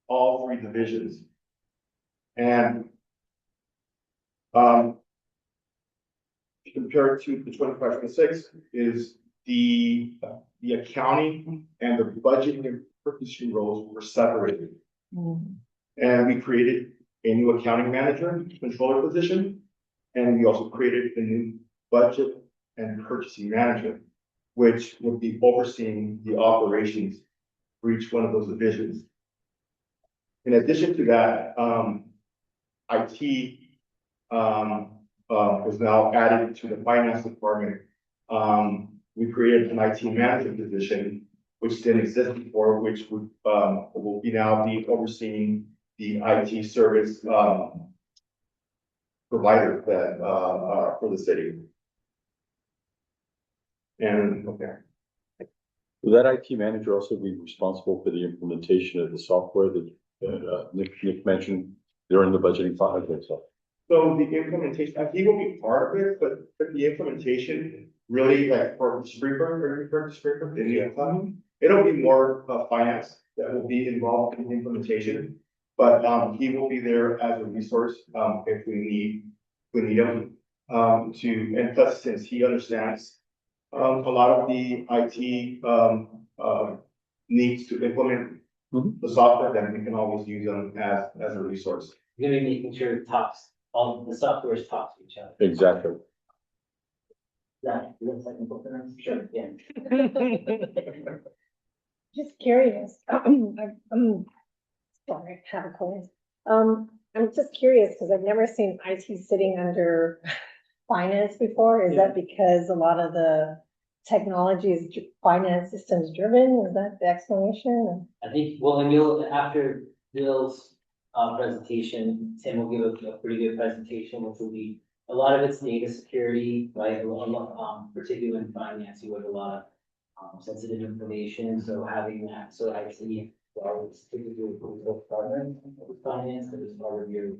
[SPEAKER 11] all 3 divisions. And compared to the 25-26 is the accounting and the budgeting and purchasing roles were separated. And we created a new accounting manager, controller position, and we also created a new budget and purchasing manager, which would be overseeing the operations for each one of those divisions. In addition to that, IT was now added to the finance department. We created an IT manager position, which didn't exist before, which would will now be overseeing the IT service provider that for the city. And okay.
[SPEAKER 5] Will that IT manager also be responsible for the implementation of the software that Nick mentioned during the budgeting process?
[SPEAKER 11] So the implementation, he will be part of it, but the implementation really, like for Sprinklr, it'll be more finance that will be involved in the implementation. But he will be there as a resource if we need him and plus since he understands a lot of the IT needs to implement the software, then we can always use them as a resource.
[SPEAKER 3] You're gonna be making sure it talks, all the software is talks to each other.
[SPEAKER 5] Exactly.
[SPEAKER 3] That, technical terms? Sure, yeah.
[SPEAKER 10] Just curious. I'm sorry, I have a cold. I'm just curious because I've never seen IT sitting under finance before. Is that because a lot of the technology is finance systems driven? Is that the explanation?
[SPEAKER 3] I think, well, and you'll, after Bill's, presentation, Tim will give a pretty good presentation, which will be, a lot of it's data security, right? A lot, particularly in finance, you have a lot of, sensitive information, so having that, so I see, well, it's typically a critical partner with finance, that is part of your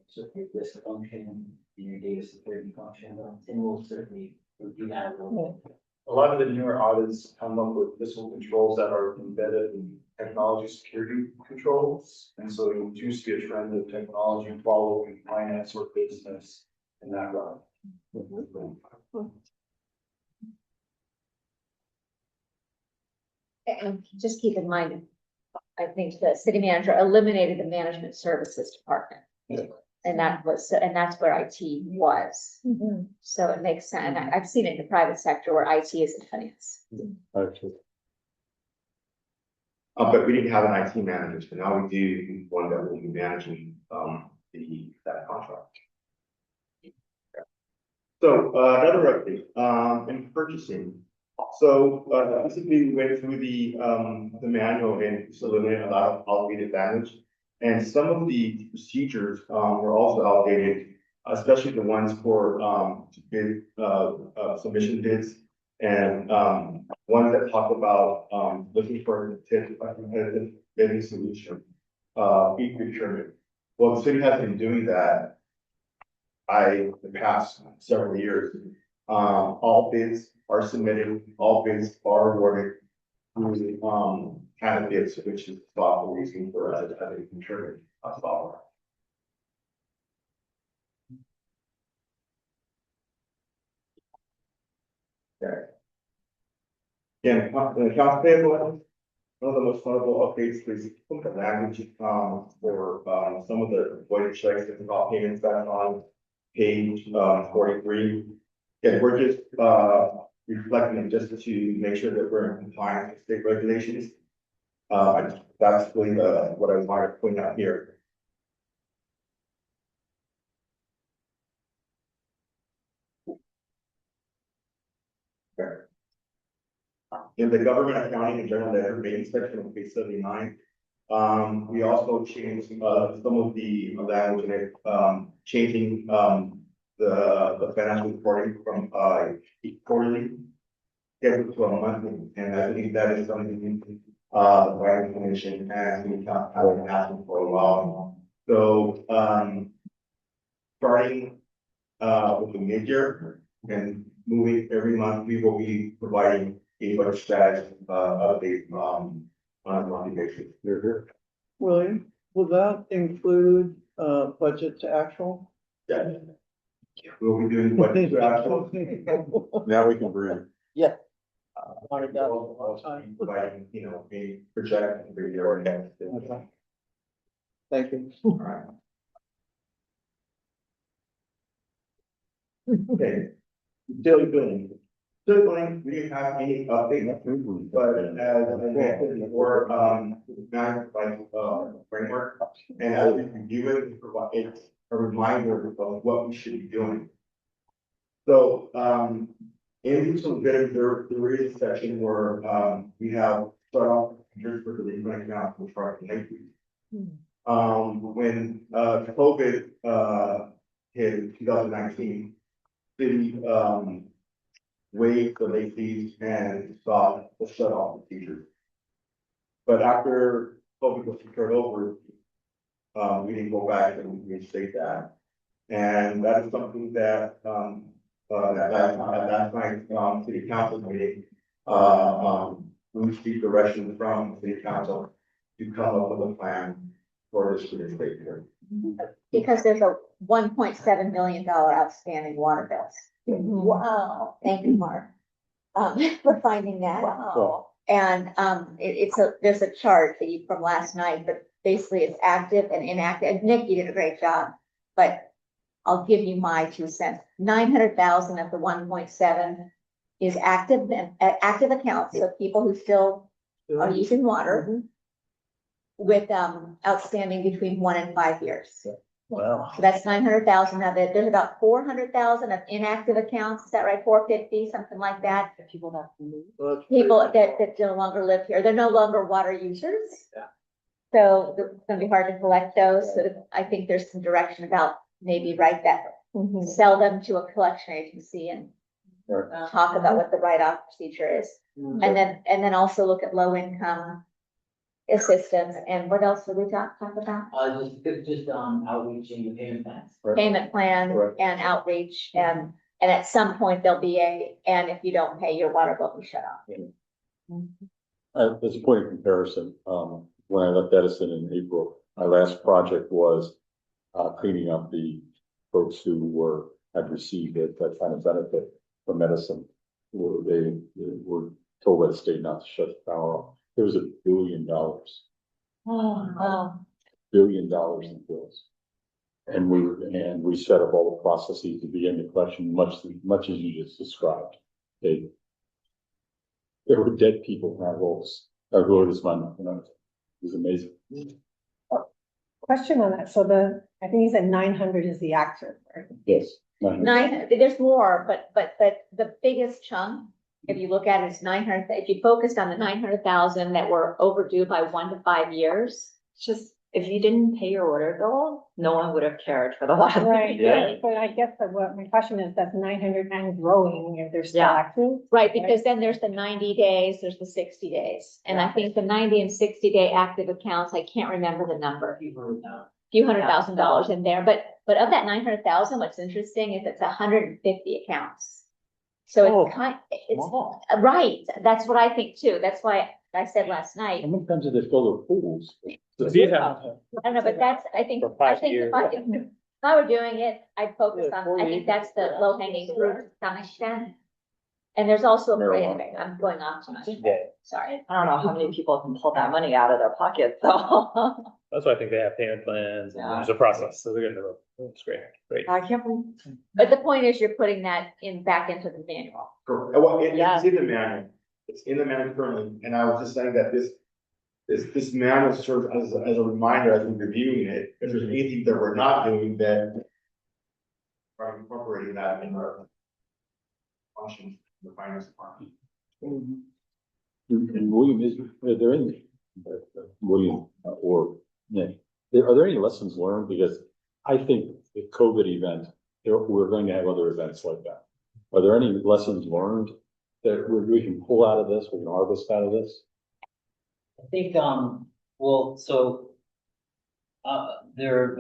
[SPEAKER 3] sort of your risk function and your data security function, but Tim will certainly review that a little bit.
[SPEAKER 11] A lot of the newer audits come up with missile controls that are embedded in technology security controls. And so you do see a trend of technology following finance or business in that route.
[SPEAKER 6] And just keep in mind, I think the city manager eliminated the management services department. And that's where IT was.
[SPEAKER 10] Mhm.
[SPEAKER 6] So it makes sense. And I've seen it in the private sector where IT is in finance.
[SPEAKER 5] Actually,
[SPEAKER 11] But we didn't have an IT manager, so now we do one that will be managing, that contract. So, another update, in purchasing. So, basically we went through the manual and so eliminated a lot of outdated damage. And some of the procedures, were also outdated, especially the ones for, bid, submission bids. And, ones that talk about, looking for a competitive bidding solution, e-procurement. Well, the city has been doing that. The past several years, all bids are submitted, all bids are awarded through the, kind of bids, which is thoughtful reason for us as a procurement software. Okay. Yeah, the accounts payable, one of the most notable updates is the language, for, some of the voided checks and involved payments that on page, 43. Yeah, we're just, reflecting just to make sure that we're in compliance with state regulations. That's really, what I wanted to point out here. Okay. In the government accounting and general ledger rating section on page 79, we also changed, some of the language in it, changing, the financial reporting from, quarterly scheduled to a monthly, and I think that is something, the planning commission and we have been asking for a while. So, starting, with the mid-year and moving every month, we will be providing a budget status, update, on a monthly basis.
[SPEAKER 8] William, will that include, budget to actual?
[SPEAKER 11] Yeah. We'll be doing budget to actual.
[SPEAKER 5] now we can breathe.
[SPEAKER 8] Yeah.
[SPEAKER 11] Providing, a projection for your next.
[SPEAKER 8] Thank you.
[SPEAKER 11] All right. Okay. Still doing. Still doing, we didn't have any update, but as I mentioned before, now framework, and as we review it, we provide a reminder of what we should be doing. So, in each of there is a section where, we have start off just for the delinquent account for fraud and late fees. When, COVID, hit in 2019, city, waived the late fees and stopped the shut off procedure. But after COVID was secured over, we didn't go back and reinstate that. And that is something that, at that time, city council meeting, we received direction from city council to come up with a plan for this reinstate here.
[SPEAKER 6] Because there's a $1.7 million outstanding water bills. Wow, thank you, Mark, for finding that.
[SPEAKER 10] Wow.
[SPEAKER 6] And, there's a chart that from last night, but basically it's active and inactive. And Nick, you did a great job, but I'll give you my 2 cents. 900,000 of the 1.7 is active accounts, so people who still are using water with, outstanding between 1 and 5 years.
[SPEAKER 2] Wow.
[SPEAKER 6] So that's 900,000 of it. There's about 400,000 of inactive accounts. Is that right? 450, something like that.
[SPEAKER 10] People that move.
[SPEAKER 6] People that no longer live here. They're no longer water users.
[SPEAKER 2] Yeah.
[SPEAKER 6] So it's gonna be hard to collect those. So I think there's some direction about maybe write that, sell them to a collection agency and
[SPEAKER 5] Right.
[SPEAKER 6] talk about what the write-off procedure is. And then also look at low income assistance. And what else did we talk about?
[SPEAKER 3] Just outreaching the payment plans.
[SPEAKER 6] Payment plan
[SPEAKER 5] Right.
[SPEAKER 6] and outreach, and at some point there'll be and if you don't pay, your water will be shut off.
[SPEAKER 5] As a point of comparison, when I left Edison in April, my last project was cleaning up the folks who had received that kind of benefit from Edison, where they were told by the state not to shut the power off. There was $1 billion, $1 billion in bills. And we set up all the processes to begin the collection, much as you just described. There were dead people in our roles. Our road is money, it was amazing.
[SPEAKER 10] Question on that. So I think you said 900 is the active, right?
[SPEAKER 5] Yes.
[SPEAKER 6] There's more, but the biggest chunk, if you look at it, is 900. If you focused on the 900,000 that were overdue by 1 to 5 years.
[SPEAKER 1] It's just, if you didn't pay your water bill, no one would have cared for the last.
[SPEAKER 10] Right,
[SPEAKER 2] Yeah.
[SPEAKER 10] but I guess what my question is, that's 900 and growing if they're still
[SPEAKER 1] Yeah.
[SPEAKER 10] active?
[SPEAKER 6] Right, because then there's the 90 days, there's the 60 days. And I think the 90 and 60-day active accounts, I can't remember the number. Few $100,000 in there, but of that 900,000, what's interesting is it's 150 accounts. So right, that's what I think too. That's why I said last night.
[SPEAKER 5] How many times did they fill their pools?
[SPEAKER 2] Yeah.
[SPEAKER 6] I don't know, but that's, I think if I were doing it, I'd focus on, I think that's the low hanging fruit to some extent. And there's also, anyway, I'm going off too much. Sorry.
[SPEAKER 1] I don't know how many people can pull that money out of their pockets, so.
[SPEAKER 2] That's why I think they have payment plans and there's a process, so they're gonna, it's great.
[SPEAKER 1] I can't believe.
[SPEAKER 6] But the point is you're putting that back into the manual.
[SPEAKER 11] Correct. Well, it's in the manual. It's in the manual currently, and I was just saying that this manual serves as a reminder as we're reviewing it. If there's anything that we're not doing, then we're incorporating that in our functions in the finance department.
[SPEAKER 5] And William, are there any, William or Nick, are there any lessons learned? Because I think the COVID event, we're going to have other events like that. Are there any lessons learned that we can pull out of this, we can harvest out of this?
[SPEAKER 3] I think, there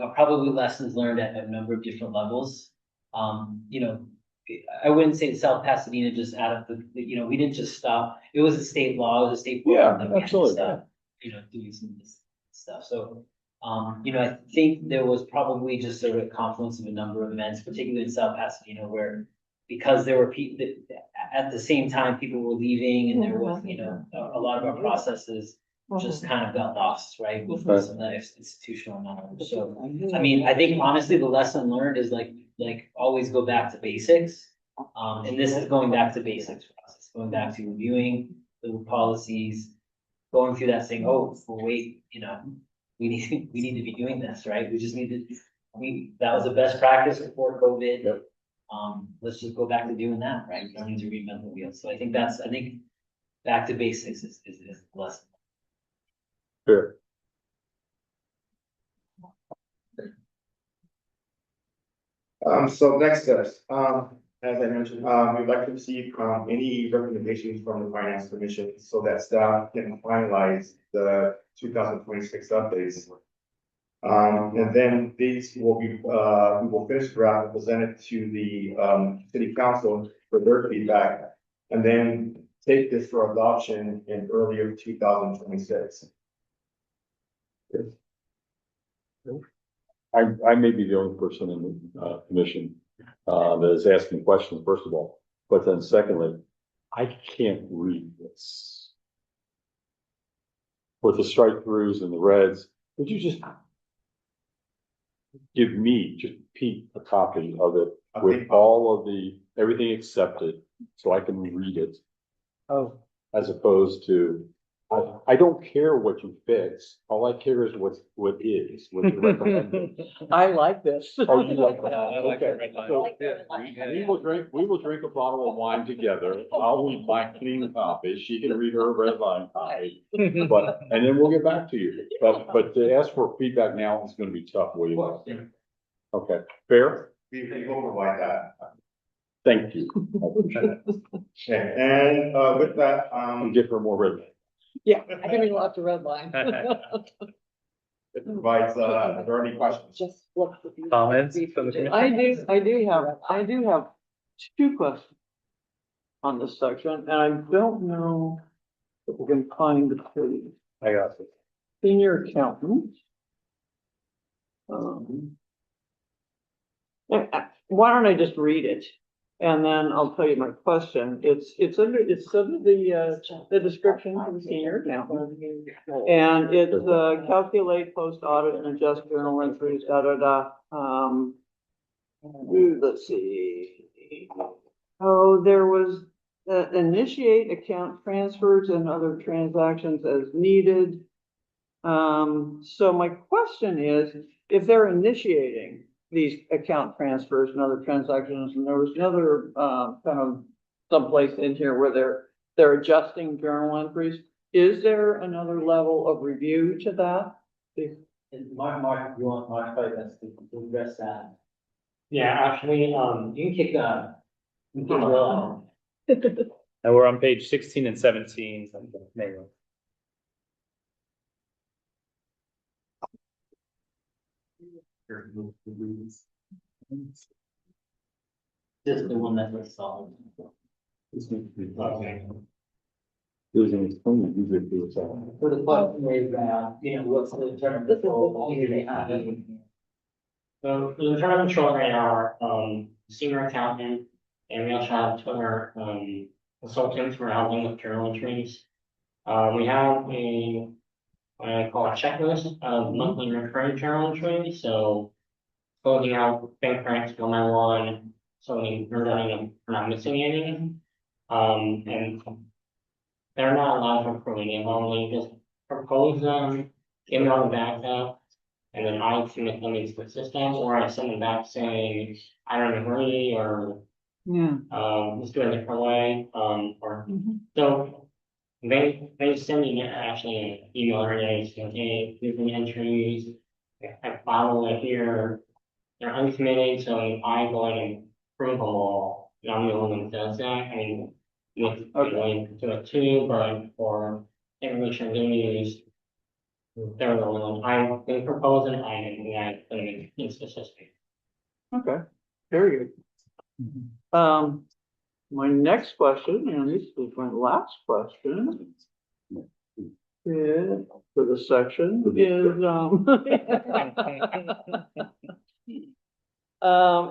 [SPEAKER 3] are probably lessons learned at a number of different levels. I wouldn't say South Pasadena just out of we didn't just stop. It was a state law, it was a state program that we had to
[SPEAKER 5] absolutely.
[SPEAKER 3] stop, doing some of this stuff. So, I think there was probably just sort of a confluence of a number of events, particularly in South Pasadena, where because there were people at the same time, people were leaving and there was, a lot of our processes just kind of got lost, right? With some of that institutional knowledge. So, I mean, I think honestly, the lesson learned is like always go back to basics. And this is going back to basics for us. It's going back to reviewing the policies, going through that saying, oh, well, wait, we need to be doing this, right? We just need to, that was the best practice before COVID.
[SPEAKER 5] Yep.
[SPEAKER 3] Let's just go back to doing that, right? We don't need to reinvent the wheel. So I think back to basics is the lesson.
[SPEAKER 5] Fair.
[SPEAKER 11] So next steps, as I mentioned, we'd like to receive, any recommendations from the finance commission so that staff can finalize the 2026 updates. And then these will be, we will finish draft and present it to the, city council for their feedback. And then take this for adoption in earlier 2026.
[SPEAKER 5] I may be the only person in the commission that is asking questions, first of all, but then secondly, I can't read this. With the strike throughs and the reds, would you just give me, just Pete, a copy of it with all of everything accepted, so I can read it?
[SPEAKER 4] Oh,
[SPEAKER 5] As opposed to I don't care what you fix. All I care is what is, what you recommend.
[SPEAKER 8] I like this.
[SPEAKER 5] Oh, you like that?
[SPEAKER 2] I like that
[SPEAKER 5] Okay.
[SPEAKER 2] red line.
[SPEAKER 5] So
[SPEAKER 6] Yeah.
[SPEAKER 5] we will drink a bottle of wine together. I'll read my clean copy. She can read her red line copy. But, and then we'll get back to you. But to ask for feedback now is gonna be tough, William. Okay, fair?
[SPEAKER 11] We will provide that.
[SPEAKER 5] Thank you. I appreciate it.
[SPEAKER 11] Okay, and, with that,
[SPEAKER 5] And give her more red. line.
[SPEAKER 8] Yeah, give me lots of red line.
[SPEAKER 11] it provides, are there any questions?
[SPEAKER 10] Just look. at these-
[SPEAKER 2] Comments
[SPEAKER 10] these
[SPEAKER 2] from the
[SPEAKER 10] pages.
[SPEAKER 8] I do have two questions on this section, and I don't know if we can find the page.
[SPEAKER 2] I got it.
[SPEAKER 8] Senior accountant. Why don't I just read it? And then I'll tell you my question. It's under the description for the senior accountant. And it's, calculate, post audit and adjust journal entries, da, da, da. Let's see. Oh, there was, initiate account transfers and other transactions as needed. So my question is, if they're initiating these account transfers and other transactions, and there was another, kind of someplace in here where they're adjusting journal entries, is there another level of review to that?
[SPEAKER 3] And Mark, you want Mark, to address that?
[SPEAKER 9] Yeah, actually,
[SPEAKER 3] You can kick, you can roll.
[SPEAKER 2] And we're on page 16 and 17. Maybe.
[SPEAKER 3] Just the one that was solved.
[SPEAKER 9] okay.
[SPEAKER 5] Using its phone, use it for itself.
[SPEAKER 3] For the question is, what's the term?
[SPEAKER 10] This is the-
[SPEAKER 9] So the internal control right now are, senior accountant, and we also have two other, consultants who are helping with journal entries. We have what I call a checklist of monthly recurring journal entries, so closing out bank recs one by one, so we're not missing any. And they're not allowed to approve any of them, they just propose them, give them all the backup, and then I submit them into the system, or I send them back saying, I don't agree, or
[SPEAKER 8] Yeah.
[SPEAKER 9] let's do it a different way, so they send me actually an email every day saying, hey, these are the entries, I follow it here, they're uncommitted, so if I go ahead and approve them all, and I'm the only one that does that, I mean, with, going to it too, but for information news, they're the only one, they propose an item, and I put them into the system.
[SPEAKER 8] Okay, very good. My next question, and this is my last question. Is, for the section, is,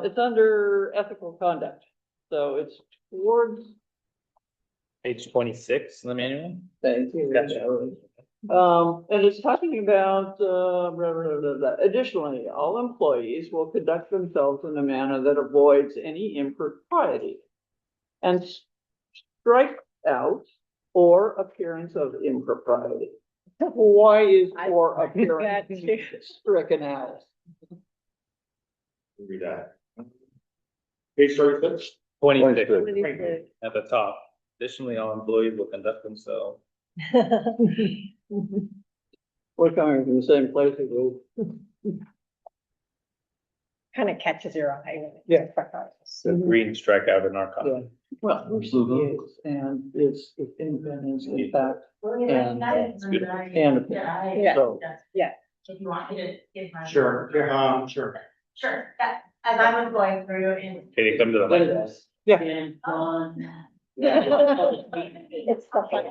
[SPEAKER 8] it's under ethical conduct, so it's towards.
[SPEAKER 2] Page 26 in the manual.
[SPEAKER 8] Thank you.
[SPEAKER 2] Gotcha.
[SPEAKER 8] And it's talking about, blah, blah, blah, blah, blah. Additionally, all employees will conduct themselves in a manner that avoids any impropriety and strike out or appearance of impropriety. Why is or appearance stricken out?
[SPEAKER 11] Read that. Page 36.
[SPEAKER 2] 26
[SPEAKER 5] 26.
[SPEAKER 2] at the top. Additionally, all employees will conduct themselves.
[SPEAKER 8] We're coming from the same place as well.
[SPEAKER 10] Kind of catches your eye.
[SPEAKER 8] Yeah.
[SPEAKER 2] The green strikeout in our copy.
[SPEAKER 8] Well, it is, and it's independence, impact, and. And.
[SPEAKER 10] Yeah.
[SPEAKER 8] So,
[SPEAKER 12] If you want me to give my.
[SPEAKER 11] Sure, sure.
[SPEAKER 12] Sure, that, as I was going through and.
[SPEAKER 2] Can you come to the
[SPEAKER 3] What
[SPEAKER 2] mic?
[SPEAKER 3] is this?
[SPEAKER 8] yeah.
[SPEAKER 3] Been on.
[SPEAKER 10] It's stuff like.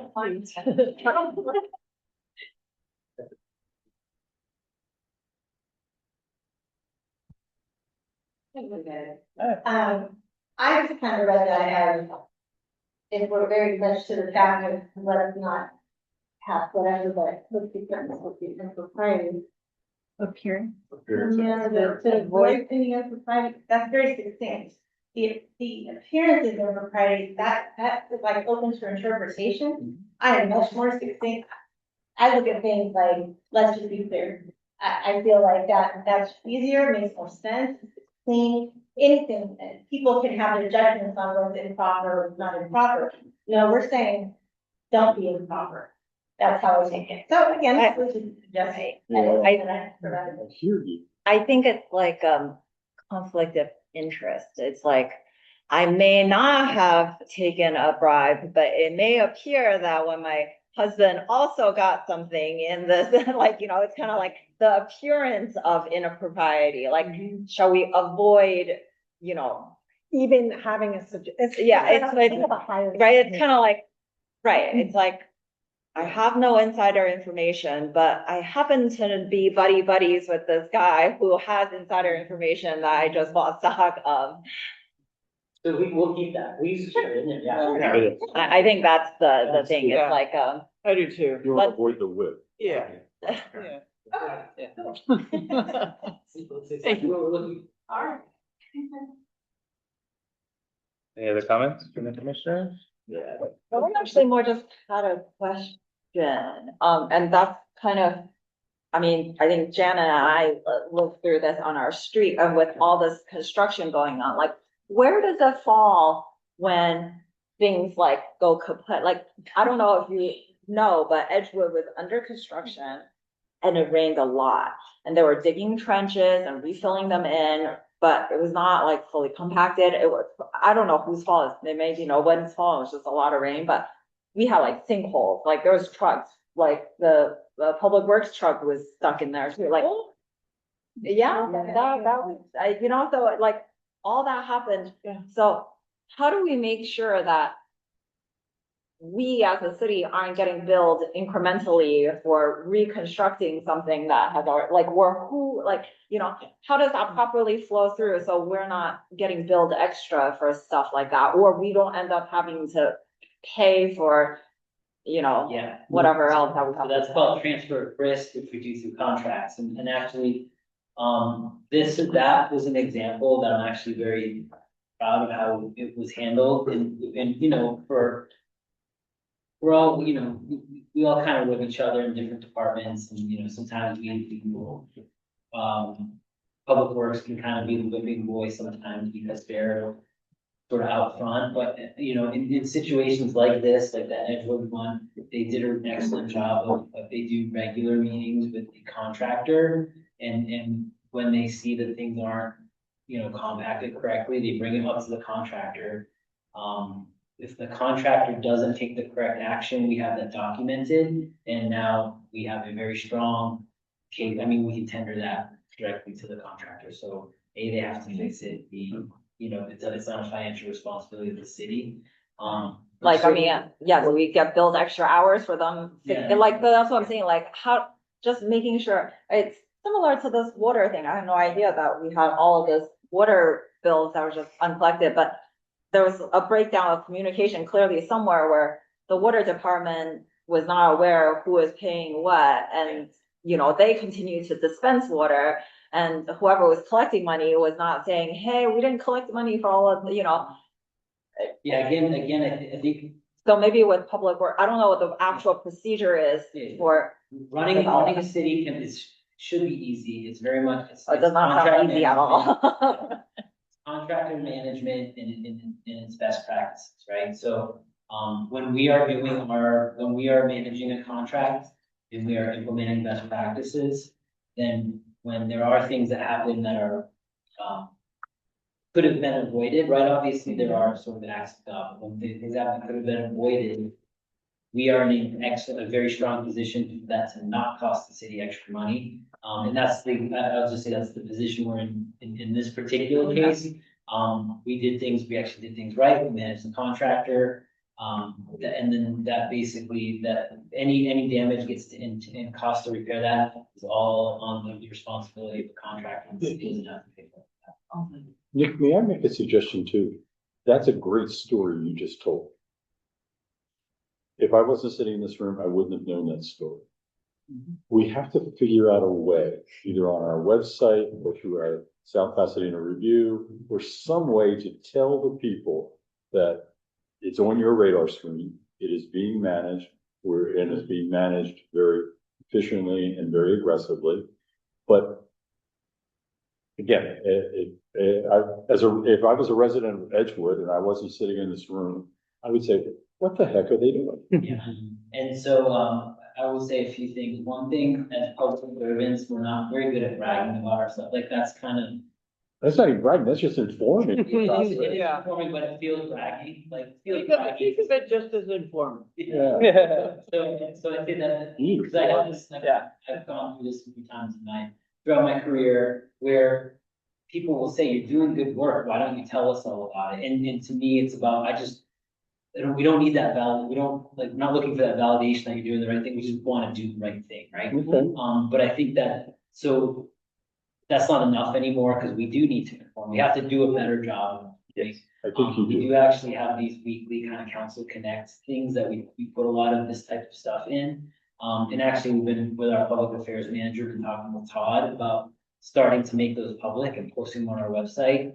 [SPEAKER 12] I just kind of read that as if we're very much to the fact of let us not have whatever, but let's be friends, let's be propriety.
[SPEAKER 1] Appearing.
[SPEAKER 12] Yeah, to avoid any impropriety, that's very succinct. the appearances of propriety, that is like open to interpretation. I am much more succinct. I look at things like, let's just be clear. I feel like that's easier, makes more sense, it's clean, anything, and people can have their judgments on what's improper or not improper. No, we're saying, don't be improper. That's how I take it. So again, this is just.
[SPEAKER 5] I hear you.
[SPEAKER 13] I think it's like, conflict of interest. It's like, I may not have taken a bribe, but it may appear that when my husband also got something in this, like, it's kind of like the appearance of impropriety, like, shall we avoid,
[SPEAKER 10] Even having a
[SPEAKER 13] yeah, it's like,
[SPEAKER 10] kind of a higher.
[SPEAKER 13] right, it's kind of like, right, it's like, I have no insider information, but I happen to be buddies with this guy who has insider information that I just bought stock of.
[SPEAKER 3] So we'll keep that, we use it in there, yeah.
[SPEAKER 2] Yeah.
[SPEAKER 13] I think that's the thing,
[SPEAKER 8] Yeah.
[SPEAKER 13] it's like,
[SPEAKER 8] I do too.
[SPEAKER 5] You want to avoid the whip.
[SPEAKER 8] Yeah.
[SPEAKER 3] Thank you.
[SPEAKER 12] All right.
[SPEAKER 2] Any other comments from the commissioners?
[SPEAKER 8] Yeah.
[SPEAKER 13] I actually more just had a question, and that's kind of, I mean, I think Jana and I looked through this on our street, and with all this construction going on, like, where does it fall when things like go kaput? Like, I don't know if you know, but Edgewood was under construction and it rained a lot, and they were digging trenches and refilling them in, but it was not like fully compacted. It was, I don't know whose fault it may be, nobody's fault. It was just a lot of rain, but we had like sinkholes, like there was trucks, like the public works truck was stuck in there too, like, yeah, that was, so like all that happened.
[SPEAKER 8] Yeah.
[SPEAKER 13] So how do we make sure that we as a city aren't getting billed incrementally for reconstructing something that has already, like, how does that properly flow through? So we're not getting billed extra for stuff like that, or we don't end up having to pay for,
[SPEAKER 3] Yeah.
[SPEAKER 13] whatever else that we
[SPEAKER 3] So
[SPEAKER 13] have.
[SPEAKER 3] that's called transfer of risk, which we do through contracts, and actually, that was an example that I'm actually very proud of how it was handled, and we're all, we all kind of live each other in different departments, and, sometimes we will, Public Works can kind of be the whipping boy sometimes because they're sort of out front, but, in situations like this, like that Edgewood one, they did an excellent job of they do regular meetings with the contractor, and when they see that things aren't, compacted correctly, they bring it up to the contractor. If the contractor doesn't take the correct action, we have that documented, and now we have a very strong case. I mean, we can tender that directly to the contractor, so A, they have to fix it, B, it's not a financial responsibility of the city.
[SPEAKER 13] Like, I mean, yeah, so we get billed extra hours for them,
[SPEAKER 3] Yeah.
[SPEAKER 13] like, that's what I'm saying, like, just making sure, it's similar to this water thing. I had no idea that we had all of this water bills that were just uncollected, but there was a breakdown of communication clearly somewhere where the water department was not aware of who was paying what, and, they continued to dispense water, and whoever was collecting money was not saying, hey, we didn't collect money for all of the,
[SPEAKER 3] Yeah, again, I think
[SPEAKER 13] So maybe with public work, I don't know what the actual procedure is for,
[SPEAKER 3] running a city should be easy. It's very much.
[SPEAKER 13] it does not sound easy at all.
[SPEAKER 3] Contractor management and its best practices, right? So, when we are managing a contract and we are implementing best practices, then when there are things that happen that are, could have been avoided, right? Obviously, there are sort of acts of God, but when things that could have been avoided, we are in a very strong position for that to not cost the city extra money. And I'll just say that's the position we're in this particular case. We actually did things right. We managed the contractor. And then that basically, that any damage gets to, and cost to repair that is all on the responsibility of the contractor, and the city doesn't have to pay for that.
[SPEAKER 5] Nick, may I make a suggestion too? That's a great story you just told. If I wasn't sitting in this room, I wouldn't have known that story. We have to figure out a way, either on our website or through our South Pasadena Review, or some way to tell the people that it's on your radar screen, it is being managed, and it's being managed very efficiently and very aggressively. But again, if I was a resident of Edgewood and I wasn't sitting in this room, I would say, what the heck are they doing?
[SPEAKER 3] Yeah, and so, I will say a few things. One thing, as public servants, we're not very good at bragging about our stuff, like that's kind of.
[SPEAKER 5] That's not even bragging, that's just informing.
[SPEAKER 3] It is
[SPEAKER 8] Yeah.
[SPEAKER 3] informing, but it feels braggy, like, it feels
[SPEAKER 8] Think of
[SPEAKER 3] braggy.
[SPEAKER 8] it just as informative.
[SPEAKER 5] Yeah.
[SPEAKER 3] So I think that,
[SPEAKER 5] Mm.
[SPEAKER 3] because I have this, I've gone through this a few times throughout my career, where people will say, you're doing good work, why don't you tell us all about it? And to me, it's about, we don't need that we don't, like, we're not looking for that validation that you're doing the right thing, we just want to do the right thing, right?
[SPEAKER 5] Okay.
[SPEAKER 3] But I think that, so that's not enough anymore, because we do need to inform, we have to do a better job.
[SPEAKER 5] Yes, I think you
[SPEAKER 3] We
[SPEAKER 5] do.
[SPEAKER 3] do actually have these weekly kind of council connect things that we put a lot of this type of stuff in. And actually, we've been with our public affairs manager, been talking with Todd about starting to make those public and posting them on our website.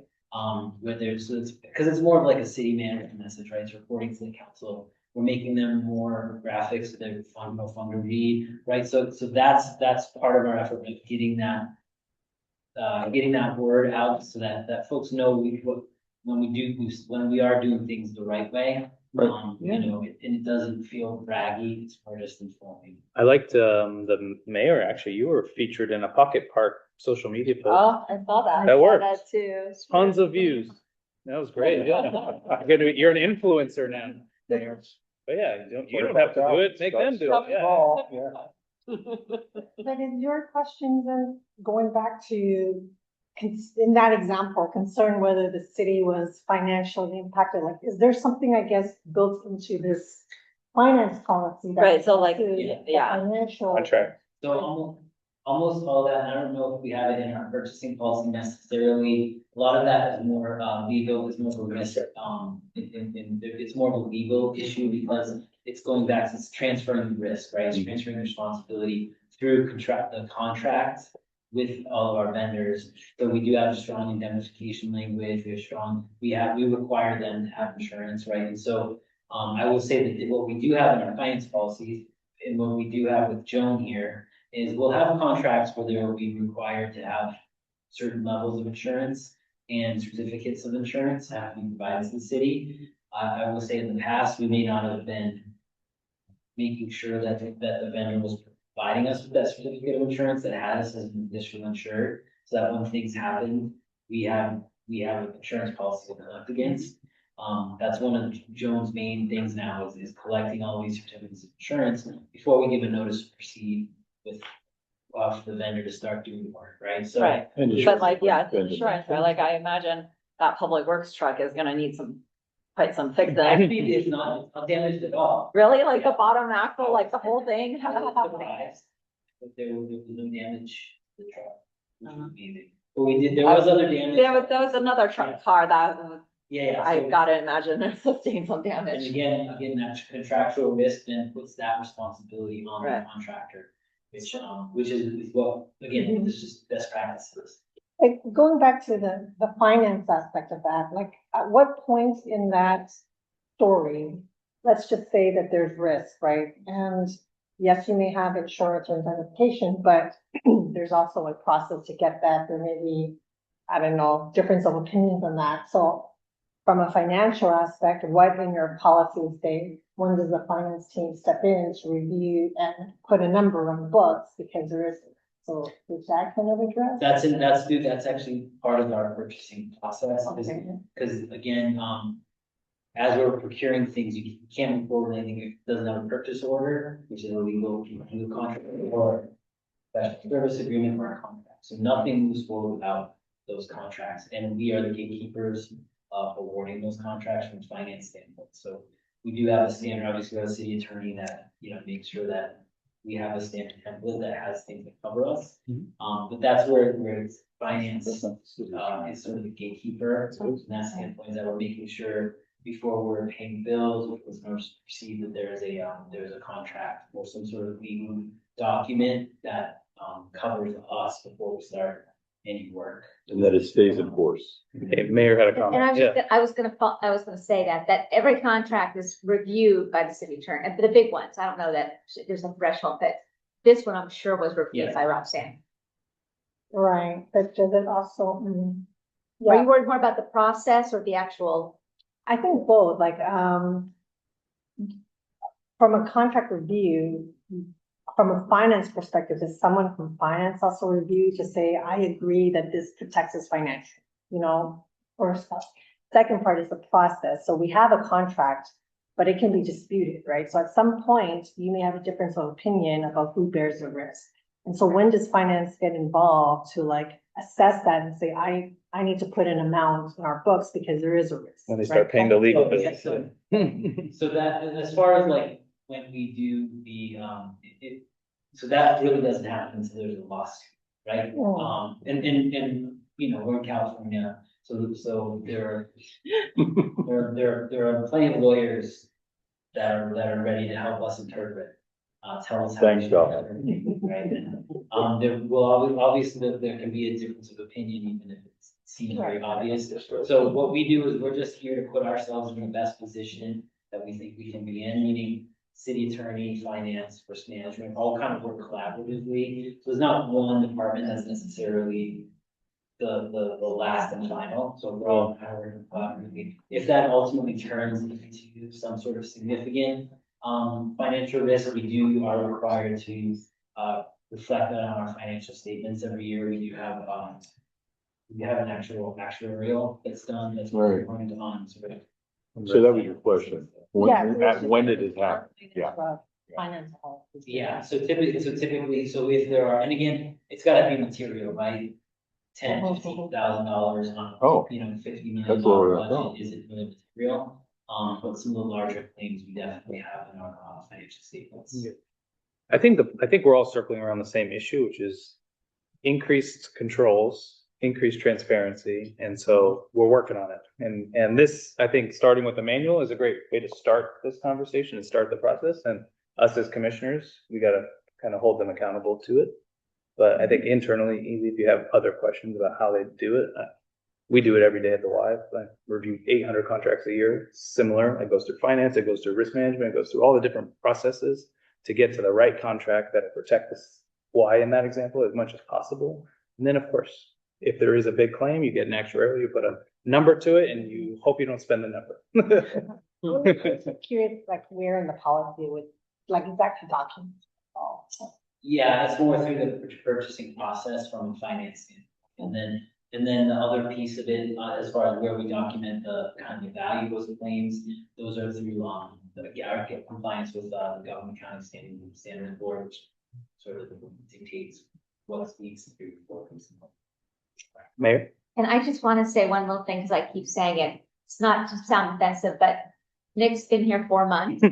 [SPEAKER 3] Where there's, so it's, because it's more of like a city manager message, right? It's reporting to the council. We're making them more graphics, so they're fun to read, right? So that's part of our effort with getting that word out so that folks know when we are doing things the right way.
[SPEAKER 5] Right.
[SPEAKER 3] You know, and it doesn't feel braggy, it's more just informing.
[SPEAKER 2] I liked, the mayor, actually, you were featured in a Pocket Park social media post.
[SPEAKER 13] Oh, I saw that.
[SPEAKER 2] That
[SPEAKER 13] I saw
[SPEAKER 2] worked.
[SPEAKER 13] That too.
[SPEAKER 2] Tons of views. That was great, yeah. You're an influencer now, Mayor. But yeah, you don't have to do it, make them do it, yeah.
[SPEAKER 10] But is your question then, going back to, in that example, concern whether the city was financially impacted, like, is there something, I guess, built into this finance policy? that
[SPEAKER 13] Right, so like,
[SPEAKER 10] addresses the
[SPEAKER 13] yeah.
[SPEAKER 10] Financial.
[SPEAKER 2] Contract.
[SPEAKER 3] So almost all that, and I don't know if we have it in our purchasing policy necessarily. A lot of that is more legal, it's more of a risk, it's more of a legal issue because it's going back, it's transferring the risk, right? It's transferring responsibility through the contract with all of our vendors. So we do have a strong indemnification language, we require them to have insurance, right? And so I will say that what we do have in our finance policies and what we do have with Joan here is we'll have contracts where they will be required to have certain levels of insurance and certificates of insurance have to be provided to the city. I will say in the past, we may not have been making sure that the vendor was providing us with that certificate of insurance that had us as an additional insured, so that when things happen, we have an insurance policy to collect against. That's one of Joan's main things now is collecting all these certificates of insurance before we give a notice to proceed with for the vendor to start doing the work, right? So.
[SPEAKER 13] Right,
[SPEAKER 5] And
[SPEAKER 13] but like, yeah, it's
[SPEAKER 5] And-
[SPEAKER 13] insurance, right? Like I imagine that public works truck is gonna need quite some fixing.
[SPEAKER 3] Actually, it's not damaged at all.
[SPEAKER 13] Really, like the bottom axle, like the whole thing?
[SPEAKER 3] Surprised that there was no damage to the truck, which was amazing. But there was other damage.
[SPEAKER 13] There was another truck car that,
[SPEAKER 3] Yeah.
[SPEAKER 13] I've
[SPEAKER 3] So-
[SPEAKER 13] gotta imagine it sustained some
[SPEAKER 3] And
[SPEAKER 13] damage.
[SPEAKER 3] again, that contractual risk then puts that responsibility on the
[SPEAKER 13] Right.
[SPEAKER 3] contractor, which is what, again, this is just best practices.
[SPEAKER 10] Like, going back to the finance aspect of that, like, at what point in that story, let's just say that there's risk, right? And yes, you may have insurance or indemnification, but there's also a process to get that. There may be, I don't know, difference of opinions on that. So from a financial aspect, what in your policies say, when does the finance team step in to review and put a number on the books because there is, so is that kind of addressed?
[SPEAKER 3] That's actually part of our purchasing process,
[SPEAKER 10] Okay.
[SPEAKER 3] because again, as we're procuring things, you can't move forward with anything if it doesn't have a purchase order, which is a legal contract or special service agreement or a contract. So nothing moves forward without those contracts, and we are the gatekeepers of awarding those contracts from a finance standpoint. So we do have a standard, obviously, we have a city attorney that, makes sure that we have a standard template that has things that cover us. But that's where it's finance, is sort of the gatekeeper. From that standpoint, is that we're making sure before we're paying bills, with customers perceive that there's a contract or some sort of legal document that, covers us before we start any work.
[SPEAKER 5] And that it stays in force.
[SPEAKER 2] Okay, Mayor had a
[SPEAKER 6] And I
[SPEAKER 2] comment,
[SPEAKER 6] was,
[SPEAKER 2] yeah.
[SPEAKER 6] I was gonna say that every contract is reviewed by the city attorney, and for the big ones, I don't know that there's a threshold, but this one I'm sure was reviewed
[SPEAKER 3] Yes.
[SPEAKER 6] by Roxanne.
[SPEAKER 10] Right, but does it also,
[SPEAKER 6] Are
[SPEAKER 10] yeah,
[SPEAKER 6] you worried more about the process or the actual?
[SPEAKER 10] I think both, like, from a contract review, from a finance perspective, does someone from finance also review to say, I agree that this protects us financially, you know? Or stuff. Second part is the process. So we have a contract, but it can be disputed, right? So at some point, you may have a difference of opinion about who bears the risk. And so when does finance get involved to like assess that and say, I need to put an amount in our books because there is a risk.
[SPEAKER 2] When they start
[SPEAKER 10] right?
[SPEAKER 2] paying the legal
[SPEAKER 3] Yeah,
[SPEAKER 2] bills.
[SPEAKER 3] so that, as far as like, when we do the, so that really doesn't happen until there's a lawsuit, right? And, you know, we're in California, so there are plenty of lawyers that are ready to help us interpret, tell us how.
[SPEAKER 5] Thanks,
[SPEAKER 3] we should
[SPEAKER 5] Doc.
[SPEAKER 3] interpret things, right? And, there will obviously, there can be a difference of opinion, even if it seems very obvious. So what we do is we're just here to put ourselves in the best position that we think we can be in, meaning city attorney, finance, risk management, all kind of work collaboratively. So there's not one department that's necessarily the last and final, so we're all kind of working collaboratively. If that ultimately turns into some sort of significant financial risk, we are required to reflect that on our financial statements every year. We have an actuarial that's done, that's
[SPEAKER 5] Right.
[SPEAKER 3] going on sort of.
[SPEAKER 5] So that was your question.
[SPEAKER 10] Yeah.
[SPEAKER 5] When did it happen? Yeah.
[SPEAKER 10] Finance policy.
[SPEAKER 3] Yeah, so typically, so if there are, and again, it's gotta be material, right? $10,000, $15,000 on,
[SPEAKER 5] Oh,
[SPEAKER 3] you know, $50 million
[SPEAKER 5] that's lower than I
[SPEAKER 3] budget
[SPEAKER 5] thought.
[SPEAKER 3] isn't really material. But some of the larger claims we definitely have in our financial statements.
[SPEAKER 2] Yeah. I think we're all circling around the same issue, which is increased controls, increased transparency, and so we're working on it. And this, I think, starting with the manual is a great way to start this conversation and start the process. And us as commissioners, we gotta kind of hold them accountable to it. But I think internally, if you have other questions about how they do it, we do it every day at the Y. I review 800 contracts a year, similar. It goes through finance, it goes through risk management, it goes through all the different processes to get to the right contract that protect this Y in that example as much as possible. And then, of course, if there is a big claim, you get an actuary, you put a number to it, and you hope you don't spend the number.
[SPEAKER 10] I'm curious, like where in the policy would, like exact documents.
[SPEAKER 3] Yeah, it's more through the purchasing process from a finance standpoint. And then the other piece of it, as far as where we document the kind of the value of those claims, those are through, our compliance with, the government accounting standards board, which sort of dictates what needs to be reported.
[SPEAKER 2] Mayor?
[SPEAKER 6] And I just want to say one little thing, because I keep saying it, it's not to sound offensive, but Nick's been here 4 months.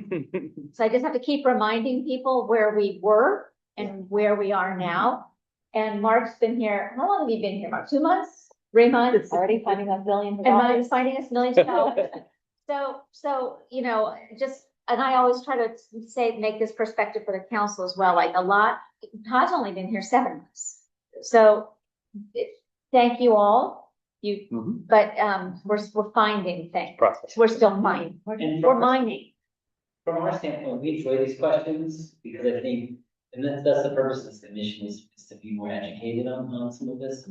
[SPEAKER 6] So I just have to keep reminding people where we were and where we are now. And Mark's been here, how long have you been here, Mark? 2 months? 3 months?
[SPEAKER 13] Already finding us billions of
[SPEAKER 6] And
[SPEAKER 13] dollars.
[SPEAKER 6] Mike's finding us millions of dollars. So, you know, just, and I always try to say, make this perspective for the council as well, like Todd's only been here 7 months. So thank you all. But we're finding things.
[SPEAKER 2] Process.
[SPEAKER 6] We're still mining. We're mining.
[SPEAKER 3] From our standpoint, we enjoy these questions because I think, and that's the purpose of this commission is to be more educated on some of this.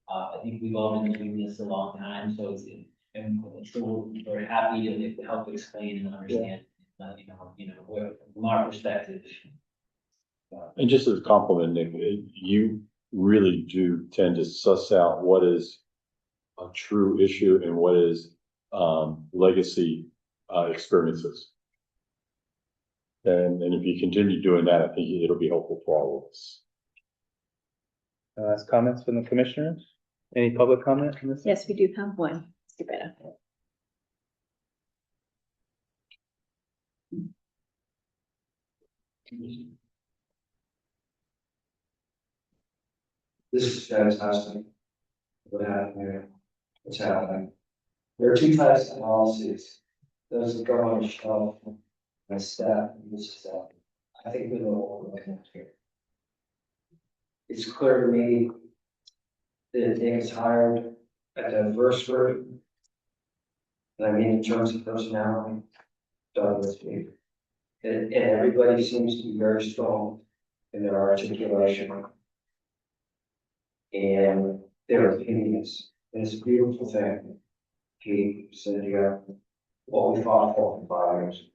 [SPEAKER 3] I think we've all been doing this a long time, so we're happy to help explain and understand, where, from our perspective.
[SPEAKER 5] And just as a compliment, Nick, you really do tend to suss out what is a true issue and what is legacy experiences. And if you continue doing that, I think it'll be helpful for all of us.
[SPEAKER 2] Last comments from the commissioners? Any public comment on this?
[SPEAKER 1] Yes, we do have one, Mr. Betta.
[SPEAKER 4] This is fantastic. What happened here? What's happening? There are two types of policies. Those that go on the shelf, my staff, and this staff. I think we know what we're looking at here. It's clear to me that it is hired a diverse group. And I mean, in terms of personality, done with me. And everybody seems to be very strong in their articulation and their opinions. And it's a beautiful thing. Kate, Cynthia, what we fought for 5 years.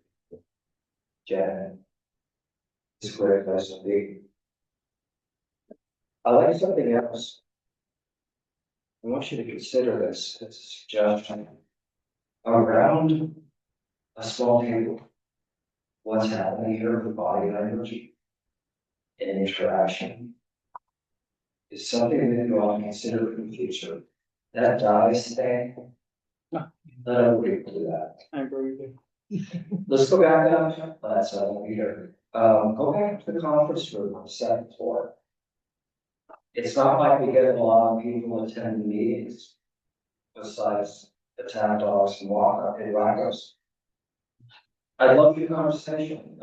[SPEAKER 4] Jen. It's a great place to be. I like something else. I want you to consider this as a suggestion. Around a small table, what's happening here with body language and interaction is something that you ought to consider in the future. That dies today. Let everybody do that.
[SPEAKER 2] I agree with you.
[SPEAKER 4] Let's go back up. That's here. Go back to the conference room on the 7th floor. It's not like we get a lot of people attending meetings besides the town dogs and wackos. I love your conversation.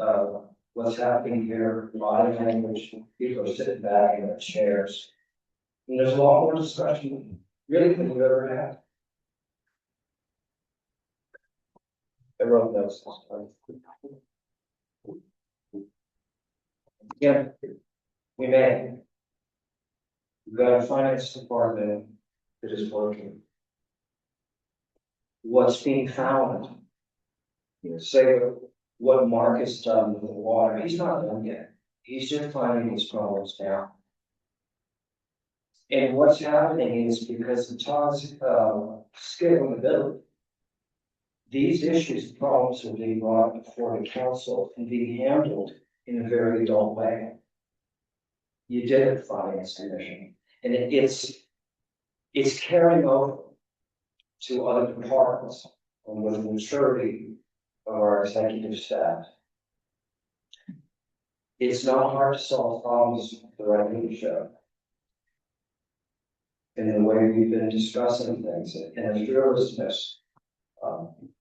[SPEAKER 4] What's happening here, body language, people are sitting back in their chairs. And there's a lot more discussion, really, than we've ever had. I wrote those. Yeah, we may. We've got a finance department that is working. What's being found? Say what Mark has done with the water, he's not done yet. He's just finding these problems now. And what's happening is because of Todd's scalability, these issues, problems are being brought before the council and being handled in a very adult way. You did it, Finance Commission, and it's carrying over to other departments and with the maturity of our executive staff. It's not hard to solve problems with the right leadership. In the way we've been discussing things and the fearlessness.